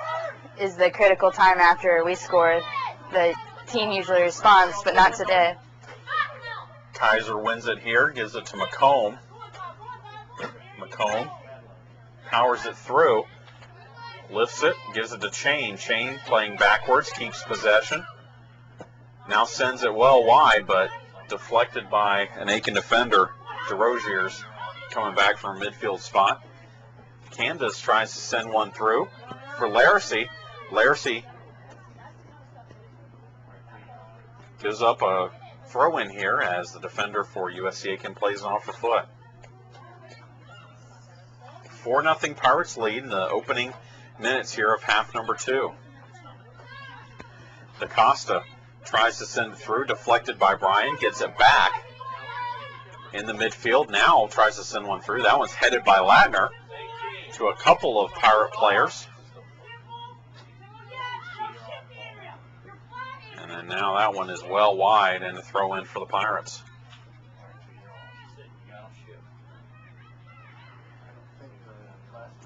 C: Is the critical time after we score. The team usually responds, but not today.
B: Kaiser wins it here, gives it to McComb. McComb powers it through, lifts it, gives it to Chain. Chain playing backwards, keeps possession. Now sends it well wide, but deflected by an Aiken defender. DeRozier's coming back from her midfield spot. Candace tries to send one through for Laracy. Laracy gives up a throw-in here as the defender for USC Aiken plays it off her foot. 4-0 Pirates lead in the opening minutes here of half number 2. DaCosta tries to send it through, deflected by Bryan, gets it back in the midfield. Now tries to send one through. That one's headed by Latner to a couple of Pirate players. And then now that one is well wide and a throw in for the Pirates.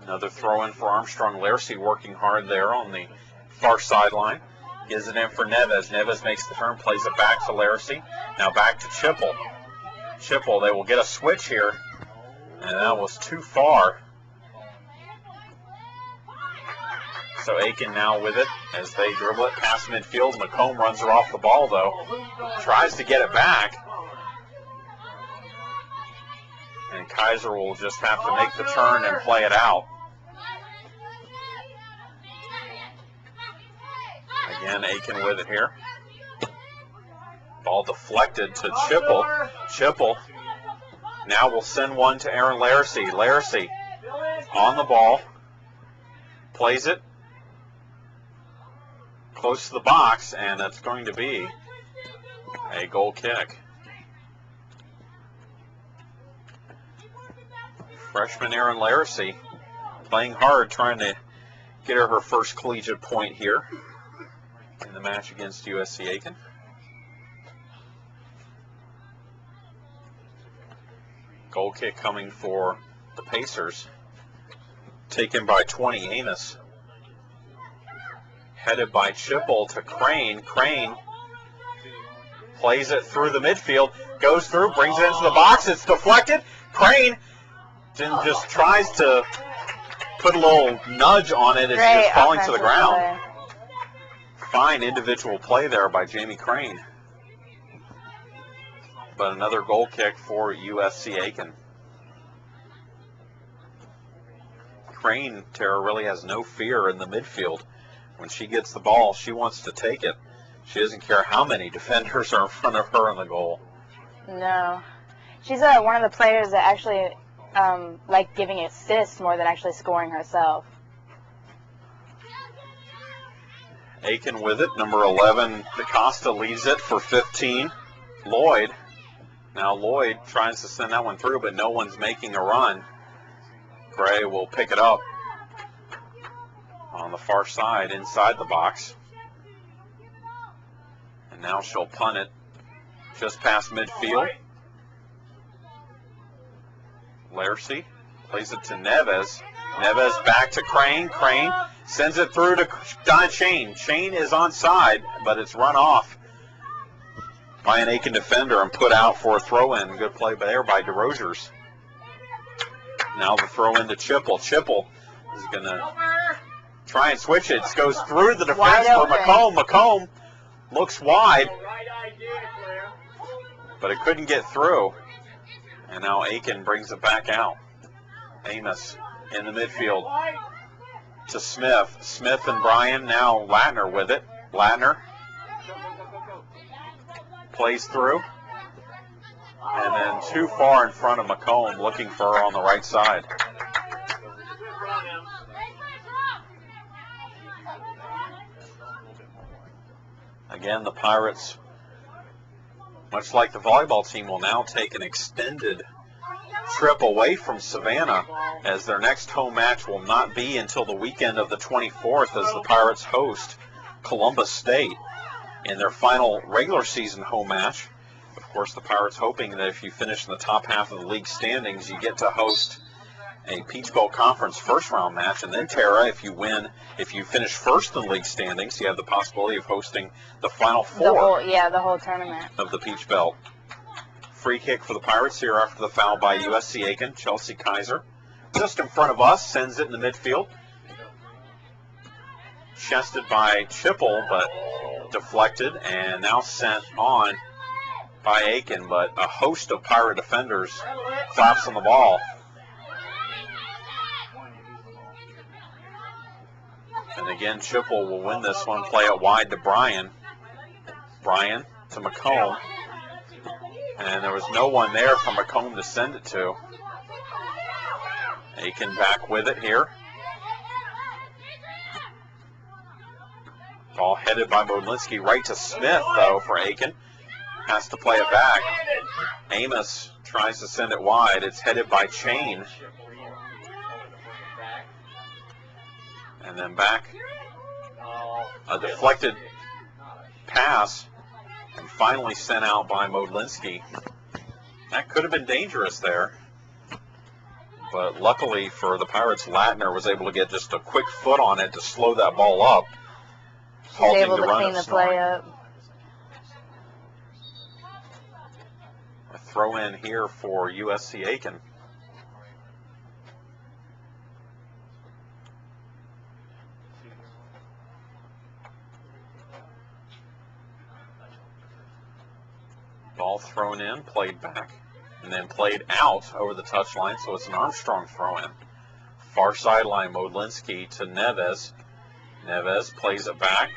B: Another throw in for Armstrong. Laracy working hard there on the far sideline. Gives it in for Neves. Neves makes the turn, plays it back to Laracy. Now back to Chipple. Chipple, they will get a switch here. And that was too far. So Aiken now with it as they dribble it past midfield. McComb runs her off the ball, though. Tries to get it back. And Kaiser will just have to make the turn and play it out. Again, Aiken with it here. Ball deflected to Chipple. Chipple now will send one to Erin Laracy. Laracy on the ball. Plays it close to the box, and that's going to be a goal kick. Freshman Erin Laracy playing hard, trying to get her first collegiate point here in the match against USC Aiken. Goal kick coming for the Pacers. Taken by 20, Amos. Headed by Chipple to Crane. Crane plays it through the midfield. Goes through, brings it into the box. It's deflected. Crane just tries to put a little nudge on it. It's just falling to the ground. Fine individual play there by Jamie Crane. But another goal kick for USC Aiken. Crane, Tara, really has no fear in the midfield. When she gets the ball, she wants to take it. She doesn't care how many defenders are in front of her in the goal.
C: No. She's one of the players that actually like giving assists more than actually scoring herself.
B: Aiken with it. Number 11, DaCosta leads it for 15. Lloyd. Now Lloyd tries to send that one through, but no one's making a run. Gray will pick it up on the far side inside the box. And now she'll punt it just past midfield. Larsey plays it to Neves. Neves back to Crane. Crane sends it through to Shane. Shane is onside, but it's run off by an Aiken defender and put out for a throw-in. Good play there by DeRosiers. Now the throw-in to Chipple. Chipple is going to try and switch it. It goes through the defense for McComb. McComb looks wide, but it couldn't get through. And now Aiken brings it back out. Amos in the midfield to Smith. Smith and Bryan, now Latner with it. Latner plays through. And then too far in front of McComb, looking for her on the right side. Again, the Pirates, much like the volleyball team, will now take an extended trip away from Savannah, as their next home match will not be until the weekend of the 24th, as the Pirates host Columbus State in their final regular season home match. Of course, the Pirates hoping that if you finish in the top half of the league standings, you get to host a Peach Bowl Conference first-round match. And then, Tara, if you finish first in the league standings, you have the possibility of hosting the Final Four.
C: The whole tournament
B: of the Peach Belt. Free kick for the Pirates here after the foul by USC Aiken. Chelsea Kaiser, just in front of us, sends it in the midfield. Chested by Chipple, but deflected, and now sent on by Aiken, but a host of Pirate defenders claps on the ball. And again, Chipple will win this one, play it wide to Bryan. Bryan to McComb. And there was no one there for McComb to send it to. Aiken back with it here. Ball headed by Modlinski right to Smith, though, for Aiken. Has to play it back. Amos tries to send it wide. It's headed by Chain. And then back. A deflected pass. And finally sent out by Modlinski. That could have been dangerous there. But luckily for the Pirates, Latner was able to get just a quick foot on it to slow that ball up.
C: He's able to clean the play up.
B: A throw in here for USC Aiken. Ball thrown in, played back, and then played out over the touchline, so it's an Armstrong throw in. Far sideline, Modlinski to Neves. Neves plays it back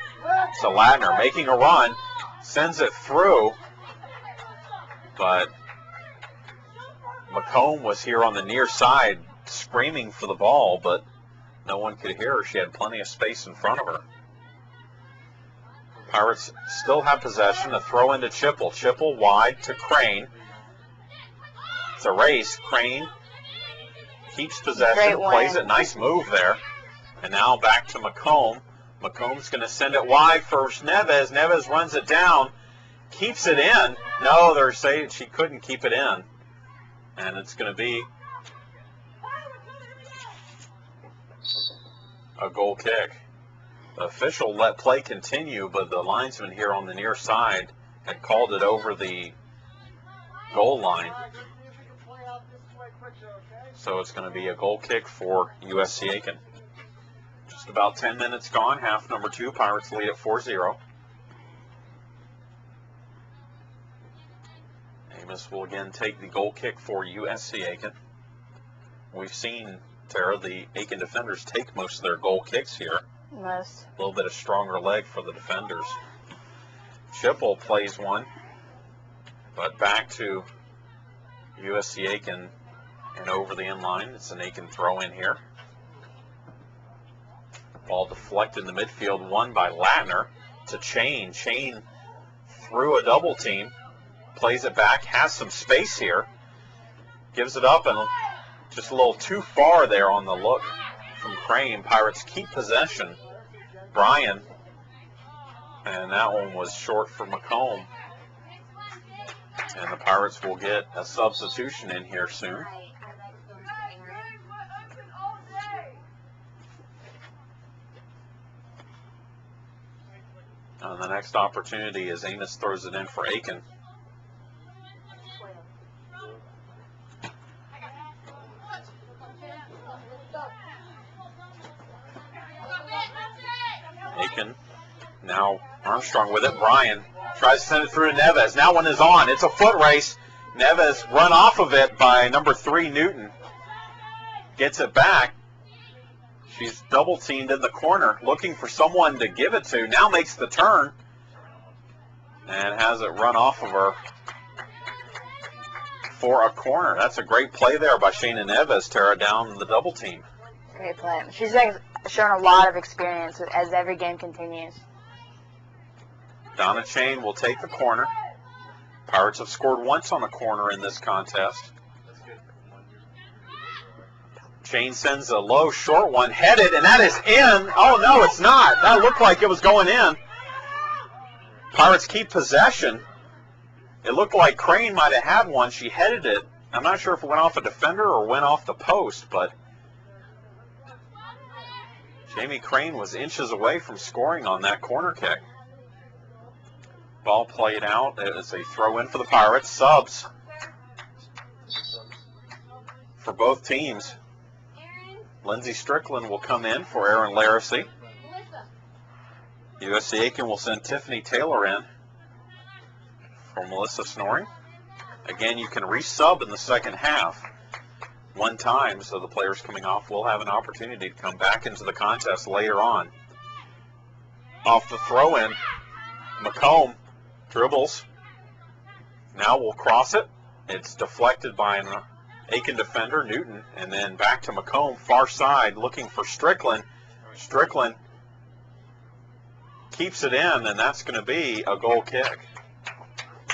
B: to Latner, making a run, sends it through, but McComb was here on the near side screaming for the ball, but no one could hear her. She had plenty of space in front of her. Pirates still have possession. A throw into Chipple. Chipple wide to Crane. It's a race. Crane keeps possession, plays it. Nice move there. And now back to McComb. McComb's going to send it wide for Neves. Neves runs it down, keeps it in. No, they're saying she couldn't keep it in. And it's going to be a goal kick. The official let play continue, but the linesman here on the near side had called it over the goal line. So it's going to be a goal kick for USC Aiken. Just about 10 minutes gone, half number 2. Pirates lead at 4-0. Amos will again take the goal kick for USC Aiken. We've seen, Tara, the Aiken defenders take most of their goal kicks here.
C: Most.
B: A little bit of stronger leg for the defenders. Chipple plays one, but back to USC Aiken and over the end line. It's an Aiken throw in here. Ball deflected in the midfield, won by Latner to Chain. Chain through a double team, plays it back, has some space here, gives it up, and just a little too far there on the look from Crane. Pirates keep possession. Bryan, and that one was short for McComb. And the Pirates will get a substitution in here soon. And the next opportunity is Amos throws it in for Aiken. Aiken, now Armstrong with it. Bryan tries to send it through to Neves. Now one is on. It's a foot race. Neves run off of it by number 3, Newton. Gets it back. She's double teamed in the corner, looking for someone to give it to. Now makes the turn and has it run off of her for a corner. That's a great play there by Shayna Neves, Tara, down the double team.
C: Great play. She's shown a lot of experience as every game continues.
B: Donna Chain will take the corner. Pirates have scored once on a corner in this contest. Chain sends a low, short one, headed, and that is in. Oh, no, it's not. That looked like it was going in. Pirates keep possession. It looked like Crane might have had one. She headed it. I'm not sure if it went off a defender or went off the post, but Jamie Crane was inches away from scoring on that corner kick. Ball played out. It's a throw in for the Pirates. Subs for both teams. Lindsey Strickland will come in for Aaron Laracy. USC Aiken will send Tiffany Taylor in for Melissa Snoring. Again, you can resub in the second half one time, so the players coming off will have an opportunity to come back into the contest later on. Off the throw-in, McComb dribbles. Now we'll cross it. It's deflected by an Aiken defender, Newton, and then back to McComb, far side, looking for Strickland. Strickland keeps it in, and that's going to be a goal kick.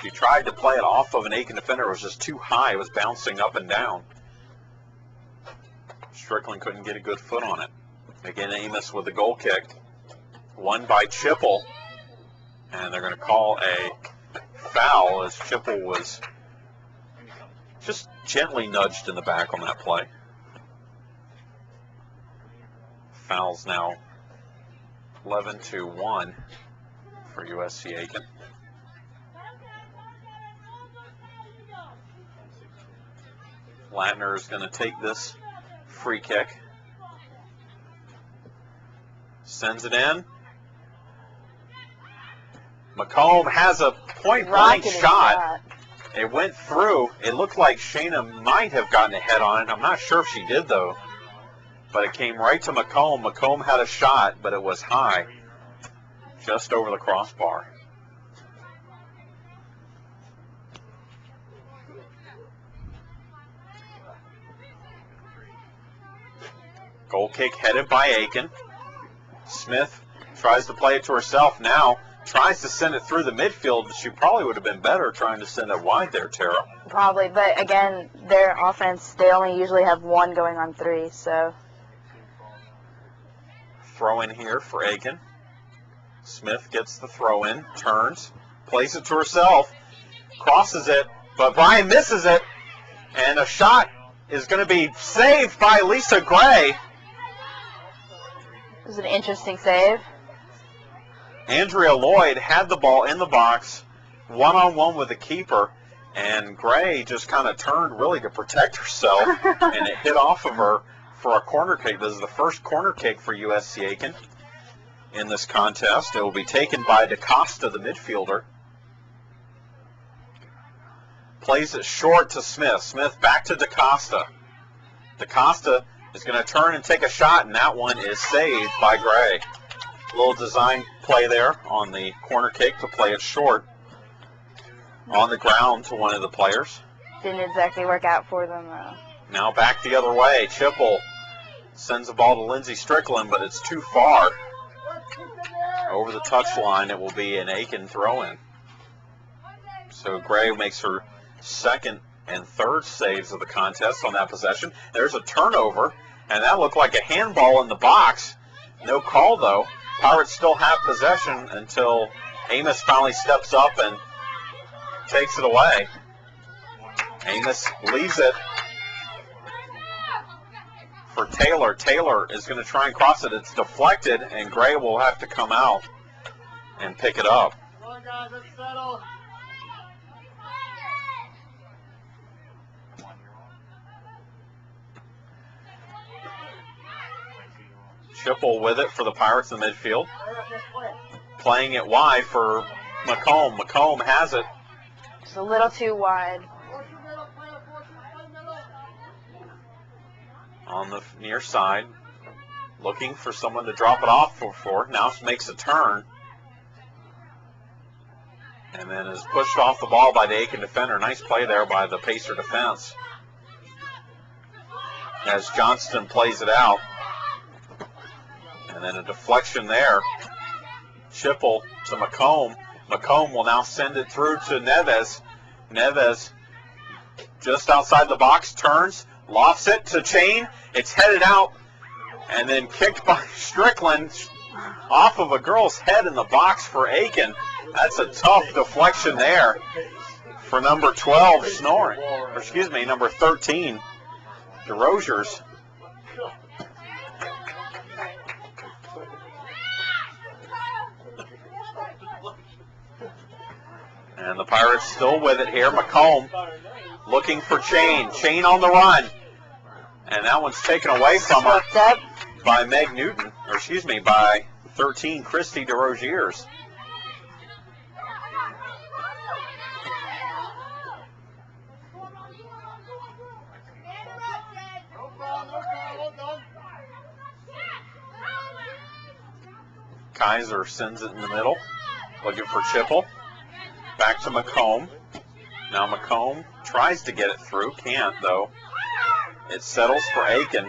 B: She tried to play it off of an Aiken defender. It was just too high. It was bouncing up and down. Strickland couldn't get a good foot on it. Again, Amos with the goal kick. Won by Chipple, and they're going to call a foul as Chipple was just gently nudged in the back on that play. Foul's now 11-1 for USC Aiken. Latner is going to take this free kick. Sends it in. McComb has a point-blank shot. It went through. It looked like Shayna might have gotten a head on it. I'm not sure if she did, though. But it came right to McComb. McComb had a shot, but it was high, just over the crossbar. Goal kick headed by Aiken. Smith tries to play it to herself now. Tries to send it through the midfield, but she probably would have been better trying to send it wide there, Tara.
C: Probably, but again, their offense, they only usually have one going on 3, so.
B: Throw in here for Aiken. Smith gets the throw in, turns, plays it to herself, crosses it, but Bryan misses it. And a shot is going to be saved by Lisa Gray.
C: It was an interesting save.
B: Andrea Lloyd had the ball in the box, one-on-one with the keeper, and Gray just kind of turned really to protect herself, and it hit off of her for a corner kick. This is the first corner kick for USC Aiken in this contest. It will be taken by DaCosta, the midfielder. Plays it short to Smith. Smith back to DaCosta. DaCosta is going to turn and take a shot, and that one is saved by Gray. A little design play there on the corner kick to play it short on the ground to one of the players.
C: Didn't exactly work out for them, though.
B: Now back the other way. Chipple sends the ball to Lindsey Strickland, but it's too far. Over the touchline, it will be an Aiken throw-in. So Gray makes her second and third saves of the contest on that possession. There's a turnover, and that looked like a handball in the box. No call, though. Pirates still have possession until Amos finally steps up and takes it away. Amos leaves it for Taylor. Taylor is going to try and cross it. It's deflected, and Gray will have to come out and pick it up.
D: Come on, guys, let's settle.
B: Chipple with it for the Pirates in the midfield. Playing it wide for McComb. McComb has it.
C: It's a little too wide.
B: On the near side. Looking for someone to drop it off for. Now makes a turn. And then is pushed off the ball by the Aiken defender. Nice play there by the Pacer defense. As Johnston plays it out. And then a deflection there. Chipple to McComb. McComb will now send it through to Neves. Neves just outside the box, turns, lofts it to Chain. It's headed out and then kicked by Strickland off of a girl's head in the box for Aiken. That's a tough deflection there for number 12, Snoring. Or excuse me, number 13, DeRosiers. And the Pirates still with it here. McComb looking for Chain. Chain on the run. And that one's taken away from her by Meg Newton. Or excuse me, by 13, Christy DeRosiers. Kaiser sends it in the middle. Looking for Chipple. Back to McComb. Now McComb tries to get it through. Can't, though. It settles for Aiken.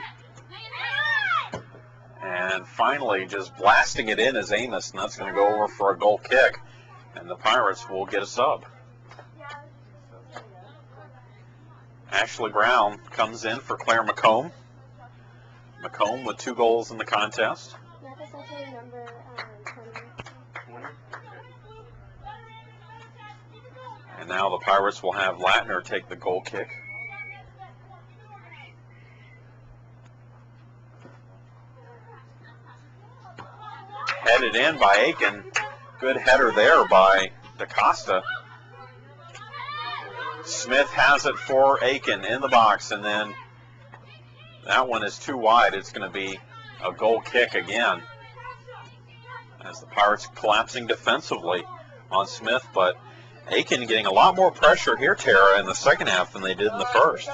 B: And finally, just blasting it in is Amos, and that's going to go over for a goal kick. And the Pirates will get a sub. Ashley Brown comes in for Claire McComb. McComb with 2 goals in the contest. And now the Pirates will have Latner take the goal kick. Headed in by Aiken. Good header there by DaCosta. Smith has it for Aiken in the box, and then that one is too wide. It's going to be a goal kick again. As the Pirates collapsing defensively on Smith, but Aiken getting a lot more pressure here, Tara, in the second half than they did in the first.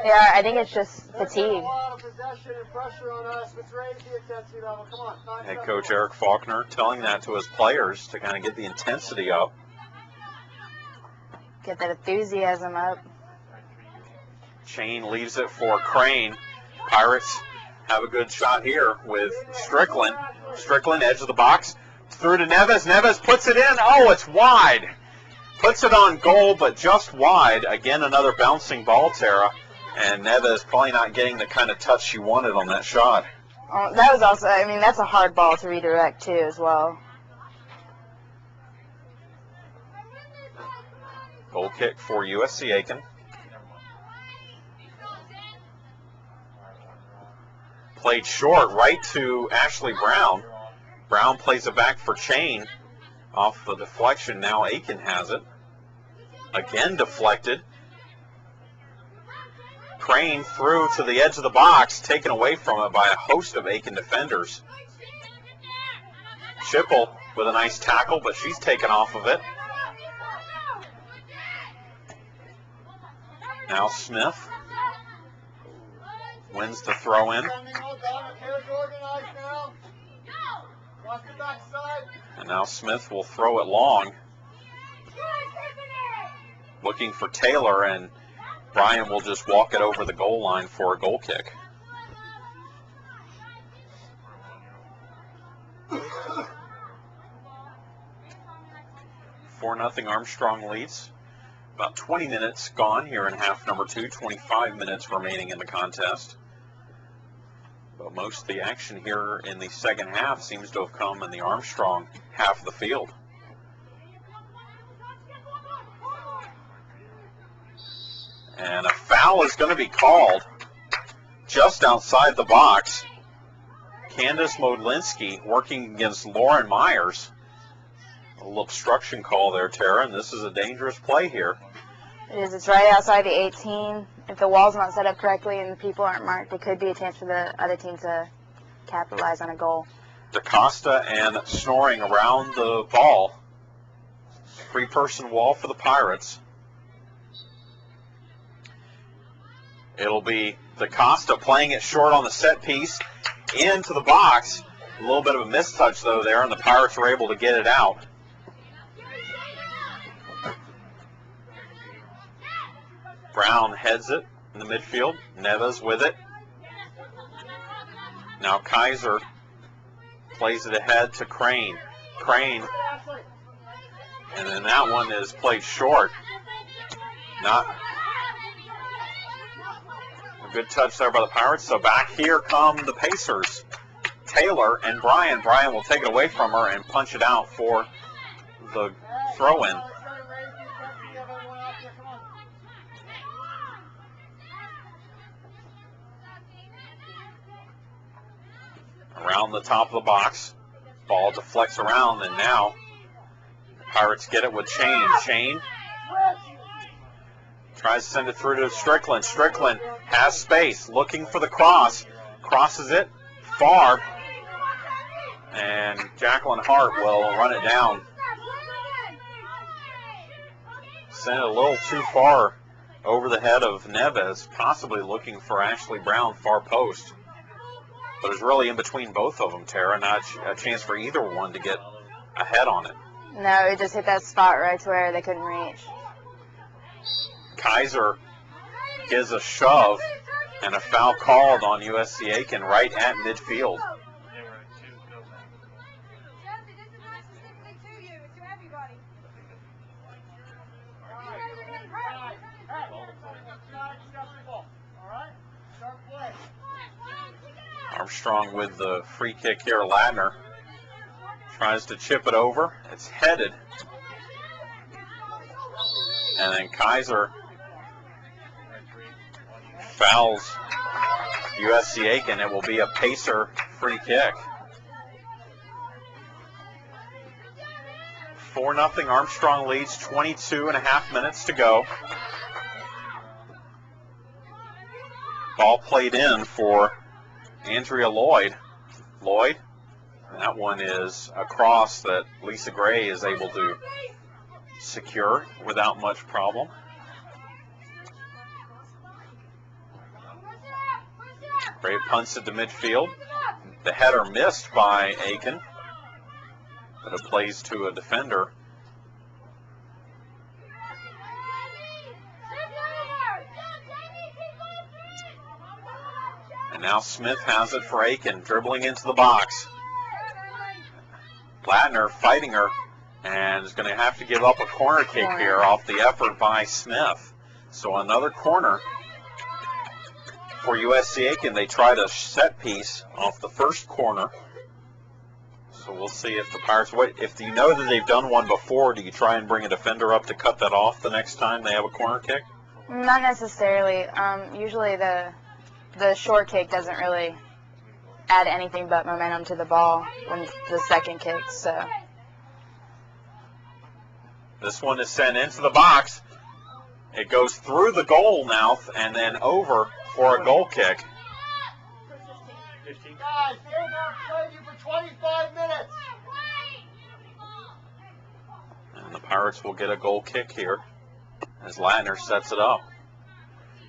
C: Yeah, I think it's just fatigue.
B: Head coach Eric Faulkner telling that to his players to kind of get the intensity up.
C: Get that enthusiasm up.
B: Chain leaves it for Crane. Pirates have a good shot here with Strickland. Strickland, edge of the box. Through to Neves. Neves puts it in. Oh, it's wide. Puts it on goal, but just wide. Again, another bouncing ball, Tara. And Neves probably not getting the kind of touch she wanted on that shot.
C: That was also, I mean, that's a hard ball to redirect, too, as well.
B: Goal kick for USC Aiken. Played short right to Ashley Brown. Brown plays it back for Chain off the deflection. Now Aiken has it. Again deflected. Crane through to the edge of the box, taken away from it by a host of Aiken defenders. Chipple with a nice tackle, but she's taken off of it. Now Smith wins the throw in. And now Smith will throw it long. Looking for Taylor, and Bryan will just walk it over the goal line for a goal kick. Four 0 Armstrong leads. About 20 minutes gone here in half number 2, 25 minutes remaining in the contest. But most of the action here in the second half seems to have come in the Armstrong half of the field. And a foul is going to be called just outside the box. Candace Modlinski working against Lauren Myers. A little obstruction call there, Tara, and this is a dangerous play here.
C: It is. It's right outside the 18. If the wall's not set up correctly and the people aren't marked, it could be a chance for the other team to capitalize on a goal.
B: DaCosta and Snoring around the ball. Three-person wall for the Pirates. It'll be DaCosta playing it short on the set piece into the box. A little bit of a mistouch, though, there, and the Pirates were able to get it out. Brown heads it in the midfield. Neves with it. Now Kaiser plays it ahead to Crane. Crane. And then that one is played short. Not a good touch there by the Pirates. So back here come the Pacers. Taylor and Bryan. Bryan will take it away from her and punch it out for the throw-in. Around the top of the box. Ball deflects around, and now Pirates get it with Chain. Chain tries to send it through to Strickland. Strickland has space, looking for the cross. Crosses it far, and Jacqueline Hart will run it down. Sent it a little too far over the head of Neves, possibly looking for Ashley Brown far post. But it's really in between both of them, Tara. Not a chance for either one to get ahead on it.
C: No, it just hit that spot right to where they couldn't reach.
B: Kaiser gives a shove and a foul called on USC Aiken right at midfield. Armstrong with the free kick here. Ladner tries to chip it over. It's headed. And then Kaiser fouls USC Aiken. It will be a Pacer free kick. 4-0 Armstrong leads, 22.5 minutes to go. Ball played in for Andrea Lloyd. Lloyd, that one is a cross that Lisa Gray is able to secure without much problem. Gray punts it to midfield. The header missed by Aiken, but it plays to a defender. And now Smith has it for Aiken, dribbling into the box. Ladner fighting her, and is going to have to give up a corner kick here off the effort by Smith. So another corner for USC Aiken. They tried a set piece off the first corner. So we'll see if the Pirates, if you know that they've done one before, do you try and bring a defender up to cut that off the next time they have a corner kick?
C: Not necessarily. Usually the short kick doesn't really add anything but momentum to the ball when the second kick. So
B: this one is sent into the box. It goes through the goal mouth and then over for a goal kick.
D: Guys, they're not playing you for 25 minutes.
B: And the Pirates will get a goal kick here as Latner sets it up.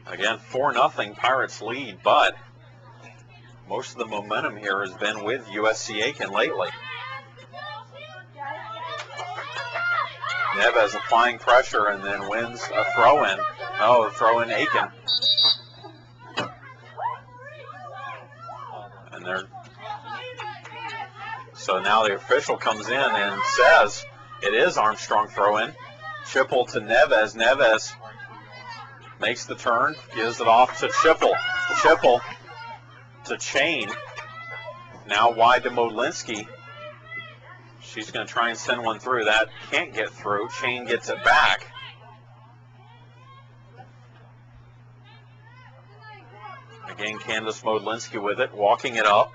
B: Again, 4-0 Pirates lead, but most of the momentum here has been with USC Aiken lately. Neves applying pressure and then wins a throw-in. Oh, throw-in Aiken. And so now the official comes in and says it is Armstrong throw-in. Chipple to Neves. Neves makes the turn, gives it off to Chipple. Chipple to Chain. Now wide to Modlinski. She's going to try and send one through. That can't get through. Chain gets it back. Again, Candace Modlinski with it, walking it up.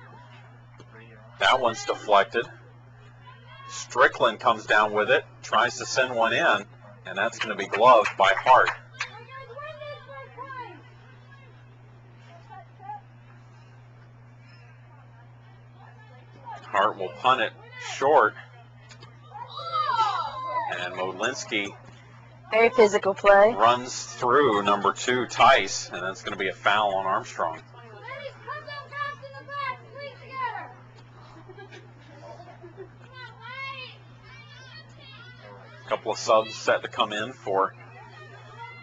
B: That one's deflected. Strickland comes down with it, tries to send one in, and that's going to be gloved by Hart. Hart will punt it short. And Modlinski
C: very physical play.
B: Runs through number 2, Tice, and that's going to be a foul on Armstrong. A couple of subs set to come in for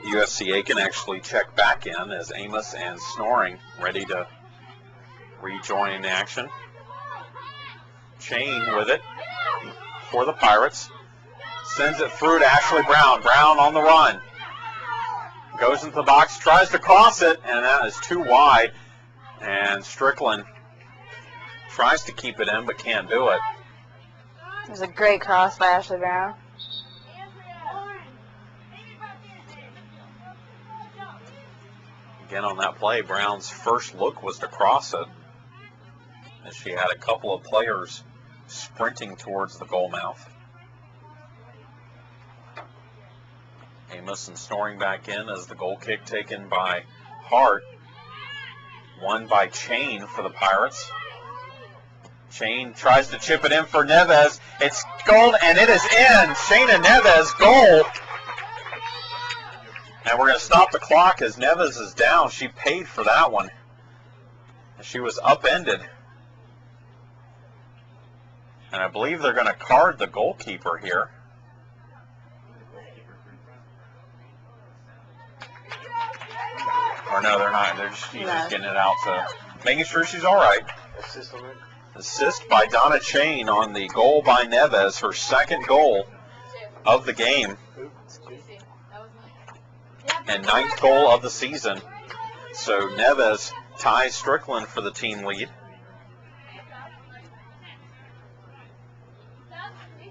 B: USC Aiken. Actually check back in as Amos and Snoring ready to rejoin the action. Chain with it for the Pirates. Sends it through to Ashley Brown. Brown on the run. Goes into the box, tries to cross it, and that is too wide. And Strickland tries to keep it in, but can't do it.
C: It was a great cross by Ashley Brown.
B: Again on that play, Brown's first look was to cross it, as she had a couple of players sprinting towards the goal mouth. Amos and Snoring back in as the goal kick taken by Hart. Won by Chain for the Pirates. Chain tries to chip it in for Neves. It's goal, and it is in. Shayna Neves, goal. And we're going to stop the clock as Neves is down. She paid for that one. She was upended. And I believe they're going to card the goalkeeper here. Or no, they're not. She's just getting it out, so making sure she's all right. Assist by Donna Chain on the goal by Neves, her second goal of the game. And 9th goal of the season. So Neves ties Strickland for the team lead.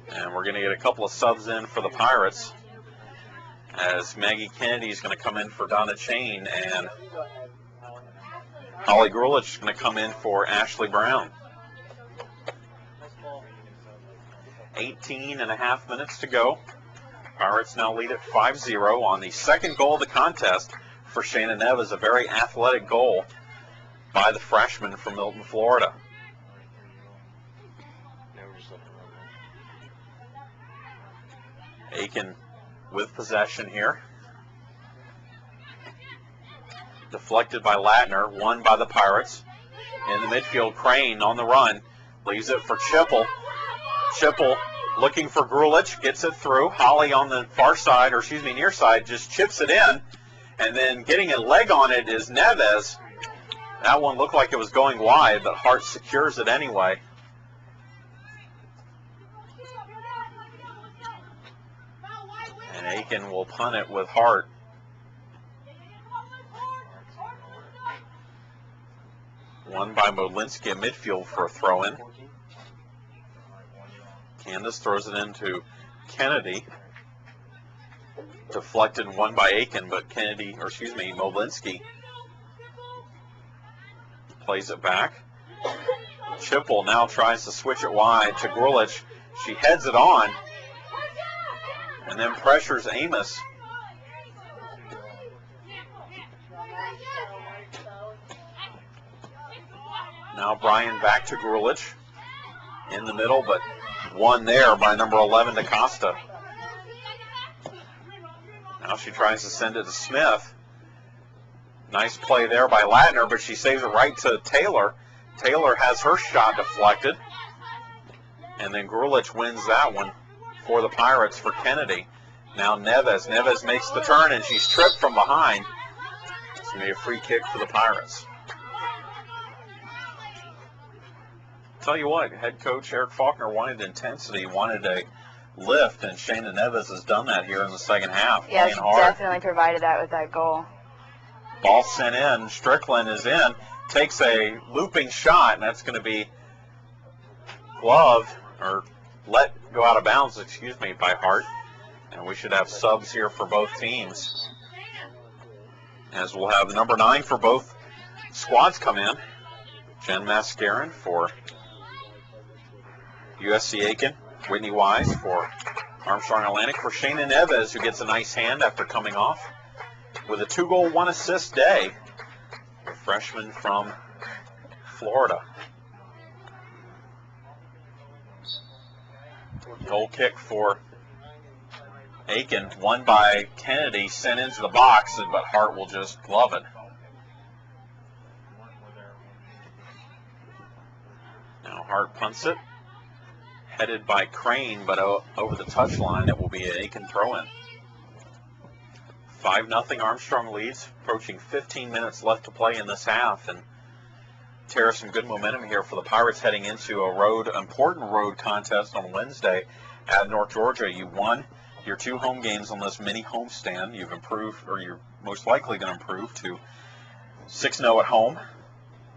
B: And we're going to get a couple of subs in for the Pirates, as Maggie Kennedy is going to come in for Donna Chain, and Holly Grulich is going to come in for Ashley Brown. 18.5 minutes to go. Pirates now lead at 5-0 on the second goal of the contest for Shayna Neves, a very athletic goal by the freshman from Milton, Florida. Aiken with possession here. Deflected by Latner, won by the Pirates. In the midfield, Crane on the run, leaves it for Chipple. Chipple looking for Grulich, gets it through. Holly on the far side, or excuse me, near side, just chips it in. And then getting a leg on it is Neves. That one looked like it was going wide, but Hart secures it anyway. And Aiken will punt it with Hart. Won by Modlinski in midfield for a throw-in. Candace throws it into Kennedy. Deflected and won by Aiken, but Modlinski plays it back. Chipple now tries to switch it wide to Grulich. She heads it on and then pressures Amos. Now Bryan back to Grulich in the middle, but won there by number 11 DaCosta. Now she tries to send it to Smith. Nice play there by Ladner, but she saves it right to Taylor. Taylor has her shot deflected. And then Grulich wins that one for the Pirates for Kennedy. Now Neves. Neves makes the turn, and she's tripped from behind. It's going to be a free kick for the Pirates. Tell you what, head coach Eric Faulkner wanted intensity, wanted a lift, and Shayna Neves has done that here in the second half.
C: Yeah,
B: playing
C: she
B: hard.
C: definitely provided that with that goal.
B: Ball sent in. Strickland is in. Takes a looping shot, and that's going to be gloved, or let go out of bounds, by Hart. And we should have subs here for both teams, as we'll have number 9 for both squads come in. Jen Mascarin for USC Aiken. Whitney Wise for Armstrong Atlantic. For Shayna Neves, who gets a nice hand after coming off with a 2-goal, 1-assist day. A freshman from Florida. Goal kick for Aiken, won by Kennedy, sent into the box, but Hart will just glove it. Now Hart punts it, headed by Crane, but over the touchline, it will be an Aiken throw-in. 5-0 Armstrong leads, approaching 15 minutes left to play in this half, and tear some good momentum here for the Pirates heading into a important road contest on Wednesday at North Georgia. You won your 2 home games on this mini homestand. You've improved, or you're most likely going to improve to 6-0 at home.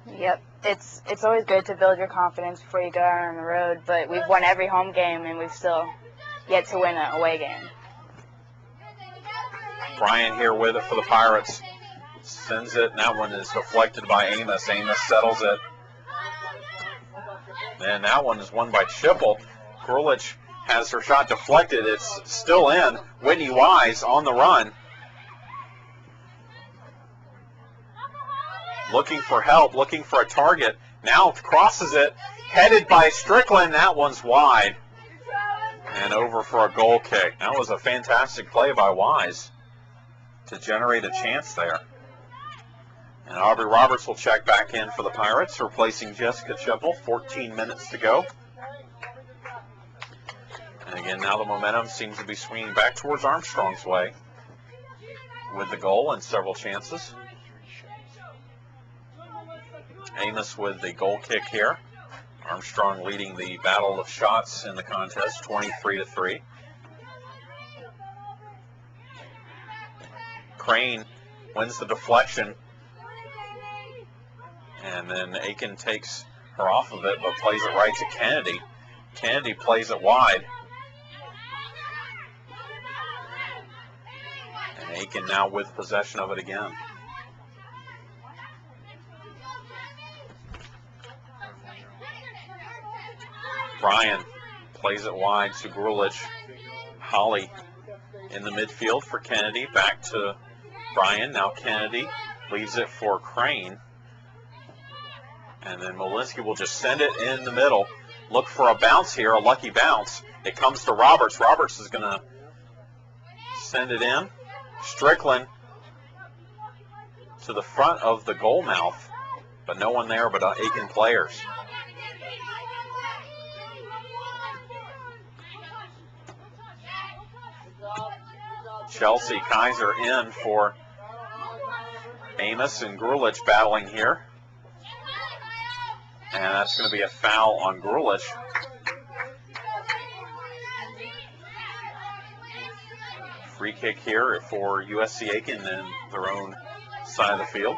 C: Yep, it's always good to build your confidence before you go out on the road, but we've won every home game and we've still yet to win an away game.
B: Bryan here with it for the Pirates. Sends it, and that one is deflected by Amos. Amos settles it. And that one is won by Chipple. Grulich has her shot deflected. It's still in. Whitney Wise on the run. Looking for help, looking for a target. Now crosses it, headed by Strickland. That one's wide. And over for a goal kick. That was a fantastic play by Wise to generate a chance there. And Aubrey Roberts will check back in for the Pirates, replacing Jessica Chipple. 14 minutes to go. And again, now the momentum seems to be swinging back towards Armstrong's way with the goal and several chances. Amos with the goal kick here. Armstrong leading the battle of shots in the contest, 23-3. Crane wins the deflection. And then Aiken takes her off of it, but plays it right to Kennedy. Kennedy plays it wide. And Aiken now with possession of it again. Bryan plays it wide to Grulich. Holly in the midfield for Kennedy. Back to Bryan. Now Kennedy leaves it for Crane. And then Molinsky will just send it in the middle. Look for a bounce here, a lucky bounce. It comes to Roberts. Roberts is going to send it in. Strickland to the front of the goal mouth, but no one there but Aiken players. Chelsea Kaiser in for Amos, and Grulich battling here. And that's going to be a foul on Grulich. Free kick here for USC Aiken in their own side of the field.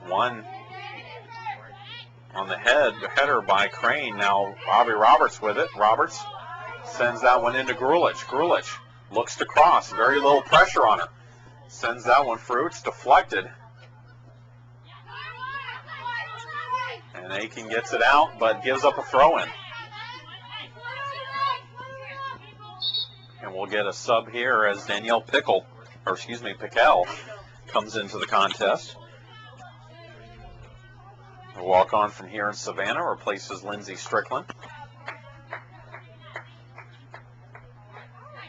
B: One on the header by Crane. Now Aubrey Roberts with it. Roberts sends that one into Grulich. Grulich looks to cross. Very little pressure on her. Sends that one through. It's deflected. And Aiken gets it out, but gives up a throw-in. And we'll get a sub here as Danielle Pickle, Pickell comes into the contest. A walk-on from here in Savannah replaces Lindsay Strickland.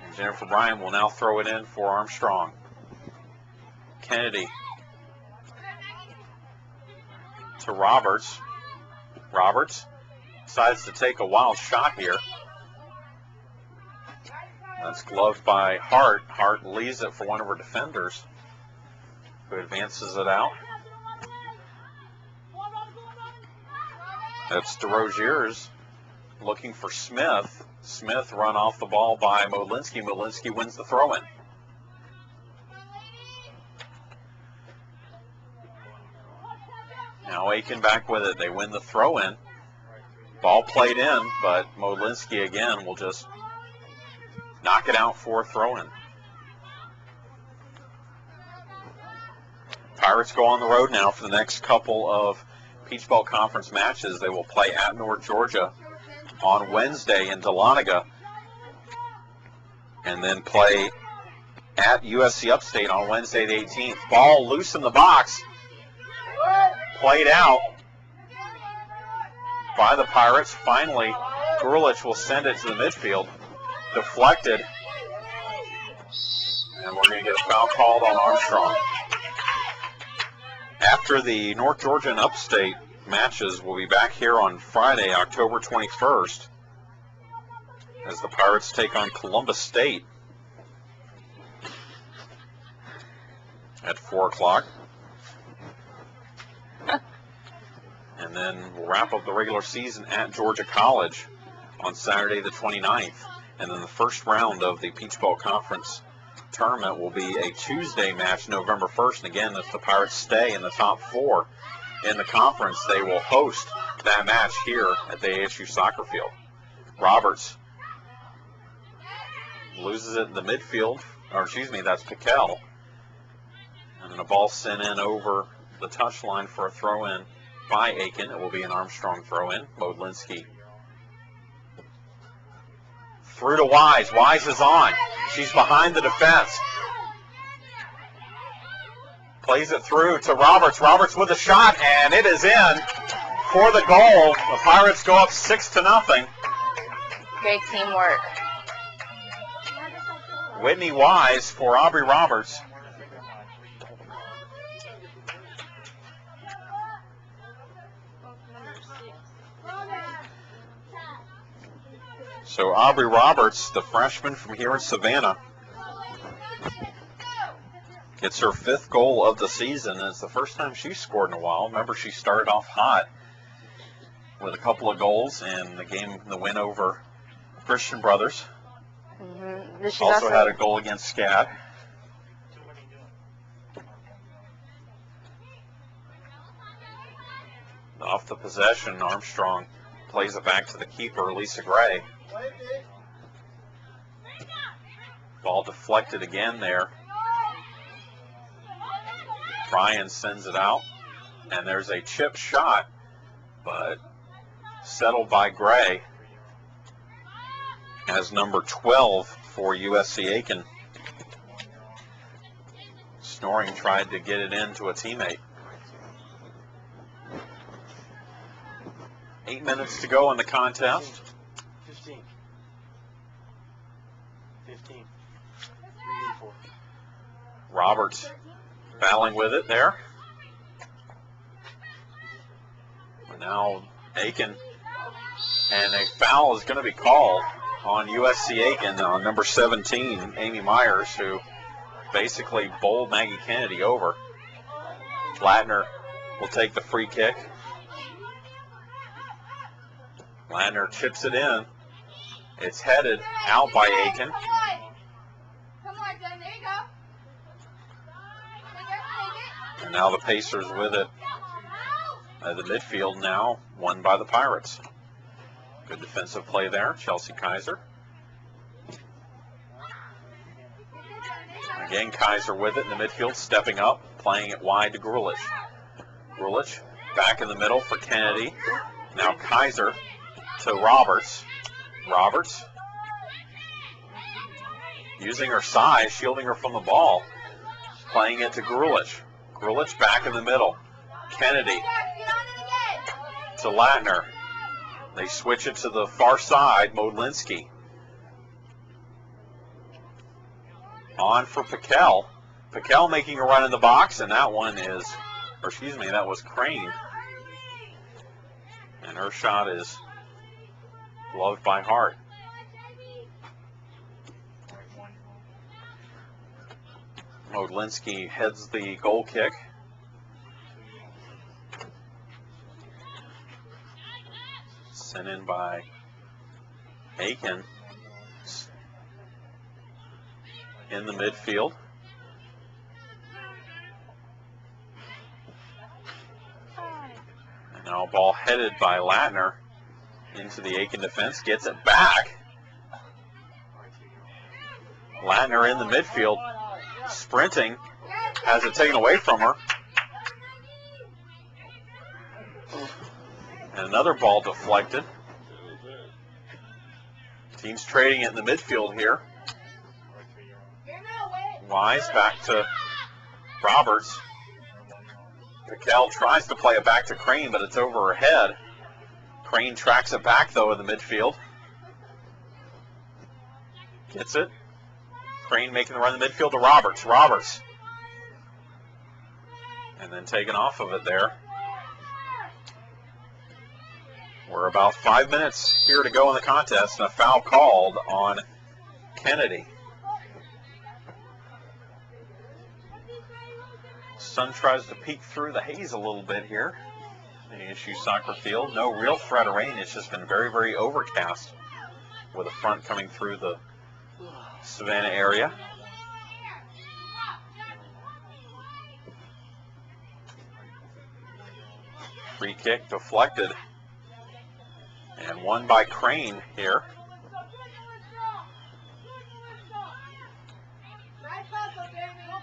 B: And Jennifer Bryan will now throw it in for Armstrong. Kennedy to Roberts. Roberts decides to take a wild shot here. That's gloved by Hart. Hart leaves it for one of her defenders, who advances it out. That's DeRoziers looking for Smith. Smith run off the ball by Modlinski. Modlinski wins the throw-in. Now Aiken back with it. They win the throw-in. Ball played in, but Modlinski again will just knock it out for a throw-in. Pirates go on the road now for the next couple of Peach Belt Conference matches. They will play at North Georgia on Wednesday in Dahlonega, and then play at USC Upstate on Wednesday the 18th. Ball loose in the box. Played out by the Pirates. Finally, Grulich will send it to the midfield. Deflected. And we're going to get a foul called on Armstrong. After the North Georgia and Upstate matches, we'll be back here on Friday, October 21st, as the Pirates take on Columbus State at 4 o'clock. And then we'll wrap up the regular season at Georgia College on Saturday the 29th. And then the first round of the Peach Belt Conference tournament will be a Tuesday match, November 1st. And again, if the Pirates stay in the top 4 in the conference, they will host that match here at the ASU Soccer Field. Roberts loses it in the midfield, that's Pickell. And then a ball sent in over the touchline for a throw-in by Aiken. It will be an Armstrong throw-in. Modlinski through to Wise. Wise is on. She's behind the defense. Plays it through to Roberts. Roberts with a shot, and it is in for the goal. The Pirates go up 6-0.
C: Great teamwork.
B: Whitney Wise for Aubrey Roberts. So Aubrey Roberts, the freshman from here in Savannah, gets her 5th goal of the season, and it's the first time she's scored in a while. Remember, she started off hot with a couple of goals in the win over Christian Brothers.
C: She's
B: also had a goal against SCAD. Off the possession, Armstrong plays it back to the keeper, Lisa Gray. Ball deflected again there. Bryan sends it out, and there's a chip shot, but settled by Gray as number 12 for USC Aiken. Snoring tried to get it into a teammate. 8 minutes to go in the contest.
D: 15.
B: Roberts battling with it there. But now Aiken, and a foul is going to be called on USC Aiken on number 17, Amy Myers, who basically bowled Maggie Kennedy over. Ladner will take the free kick. Ladner chips it in. It's headed out by Aiken. And now the Pacers with it at the midfield, now won by the Pirates. Good defensive play there, Chelsea Kaiser. Again, Kaiser with it in the midfield, stepping up, playing it wide to Grulich. Grulich back in the middle for Kennedy. Now Kaiser to Roberts. Roberts using her size, shielding her from the ball. Playing it to Grulich. Grulich back in the middle. Kennedy to Latner. They switch it to the far side, Modlinski. On for Piquel. Piquel making a run in the box, and that one is, or excuse me, that was Crane. And her shot is gloved by Hart. Modlinski heads the goal kick. Sent in by Aiken. In the midfield. And now a ball headed by Latner into the Aiken defense. Gets it back. Latner in the midfield. Sprinting. Has it taken away from her. And another ball deflected. Teams trading it in the midfield here. Wise back to Roberts. Piquel tries to play it back to Crane, but it's over her head. Crane tracks it back, though, in the midfield. Gets it. Crane making the run in the midfield to Roberts. Roberts. And then taken off of it there. We're about 5 minutes here to go in the contest, and a foul called on Kennedy. Sun tries to peek through the haze a little bit here. The ASU Soccer Field. No real threat of rain. It's just been very, very overcast with a front coming through the Savannah area. Free kick deflected. And won by Crane here.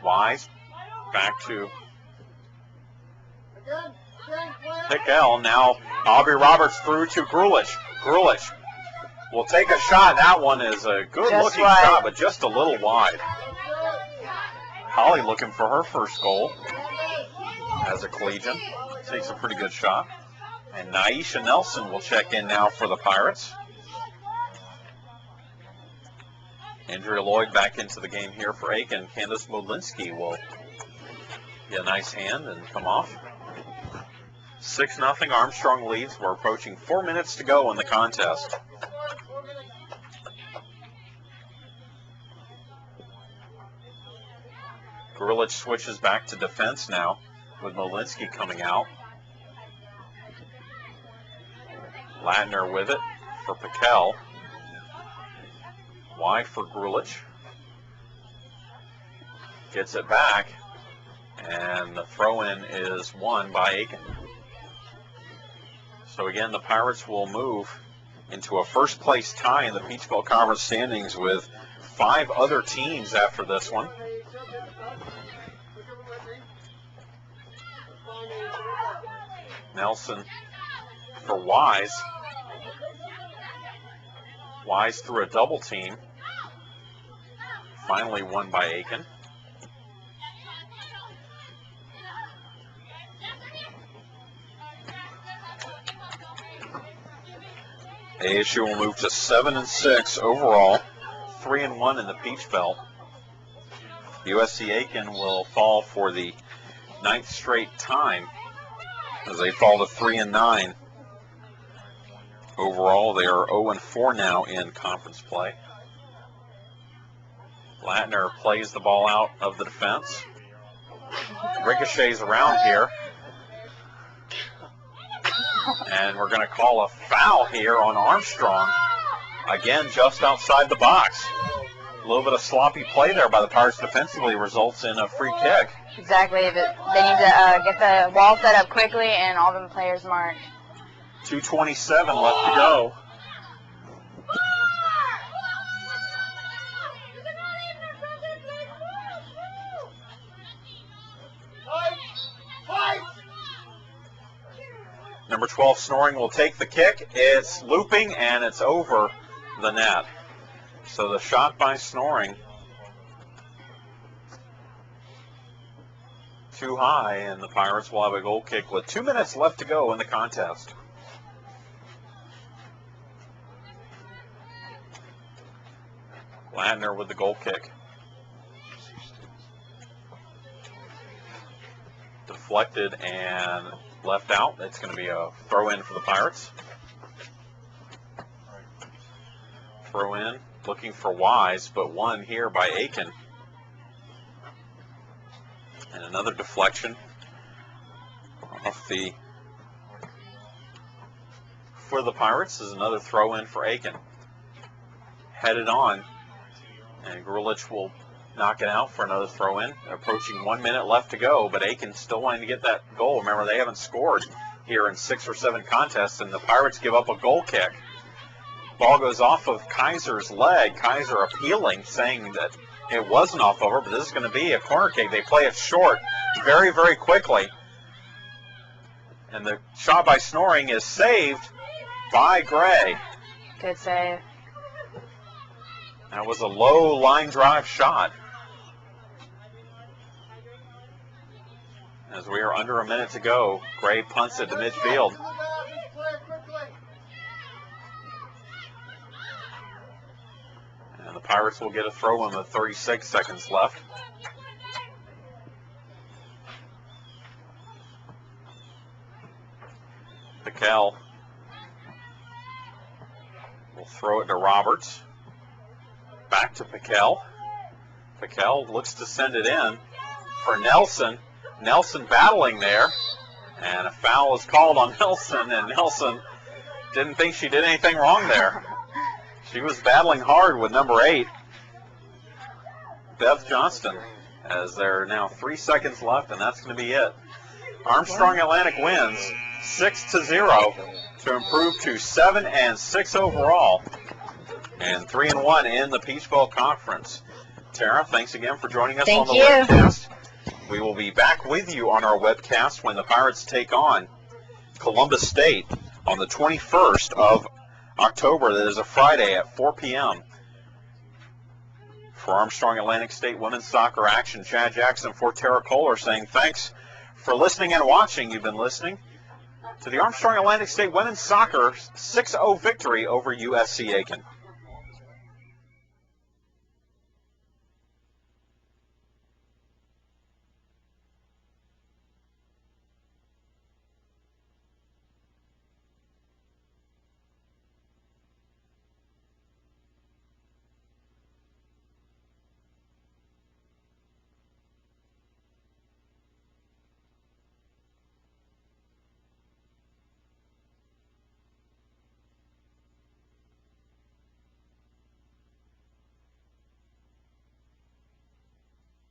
B: Wise back to Piquel. Now Aubrey Roberts through to Grulich. Grulich will take a shot. That one is a good looking shot, but just a little wide. Holly looking for her first goal as a collegian. Takes a pretty good shot. And Naisha Nelson will check in now for the Pirates. Andrea Lloyd back into the game here for Aiken. Candace Modlinski will get a nice hand and come off. 6-0 Armstrong leads. We're approaching 4 minutes to go in the contest. Grulich switches back to defense now with Modlinski coming out. Latner with it for Piquel. Wide for Grulich. Gets it back. And the throw-in is won by Aiken. So again, the Pirates will move into a first-place tie in the Peach Belt Conference standings with 5 other teams after this one. Nelson for Wise. Wise through a double team. Finally won by Aiken. ASU will move to 7-6 overall, 3-1 in the Peach Belt. USC Aiken will fall for the 9th straight time as they fall to 3-9. Overall, they are 0-4 now in conference play. Latner plays the ball out of the defense. Ricochets around here. And we're going to call a foul here on Armstrong. Again, just outside the box. A little bit of sloppy play there by the Pirates defensively results in a free kick.
C: Exactly. They need to get the wall set up quickly and all the players mark.
B: 2:27 left to go. Number 12, Snoring, will take the kick. It's looping, and it's over the net. So the shot by Snoring too high, and the Pirates will have a goal kick with 2 minutes left to go in the contest. Ladner with the goal kick. Deflected and left out. It's going to be a throw in for the Pirates. Throw in, looking for Wise, but one here by Aiken. And another deflection off the for the Pirates is another throw in for Aiken. Headed on, and Grulich will knock it out for another throw in. Approaching 1 minute left to go, but Aiken still wanting to get that goal. Remember, they haven't scored here in 6 or 7 contests, and the Pirates give up a goal kick. Ball goes off of Kaiser's leg. Kaiser appealing, saying that it wasn't off of her, but this is going to be a corner kick. They play it short very, very quickly. And the shot by Snoring is saved by Gray.
C: Good save.
B: That was a low line drive shot. As we are under a minute to go, Gray punts it to midfield. And the Pirates will get a throw in with 36 seconds left. Piquel will throw it to Roberts. Back to Piquel. Piquel looks to send it in for Nelson. Nelson battling there. And a foul is called on Nelson, and Nelson didn't think she did anything wrong there. She was battling hard with number 8, Beth Johnston, as there are now 3 seconds left, and that's going to be it. Armstrong Atlantic wins 6-0 to improve to 7-6 overall and 3-1 in the Peach Bowl Conference. Tara, thanks again for joining us on the webcast. We will be back with you on our webcast when the Pirates take on Columbus State on the 21st of October. That is a Friday at 4 p.m. For Armstrong Atlantic State women's soccer action, Chad Jackson for Tara Kohler saying thanks for listening and watching. You've been listening to the Armstrong Atlantic State women's soccer 6-0 victory over USC Aiken.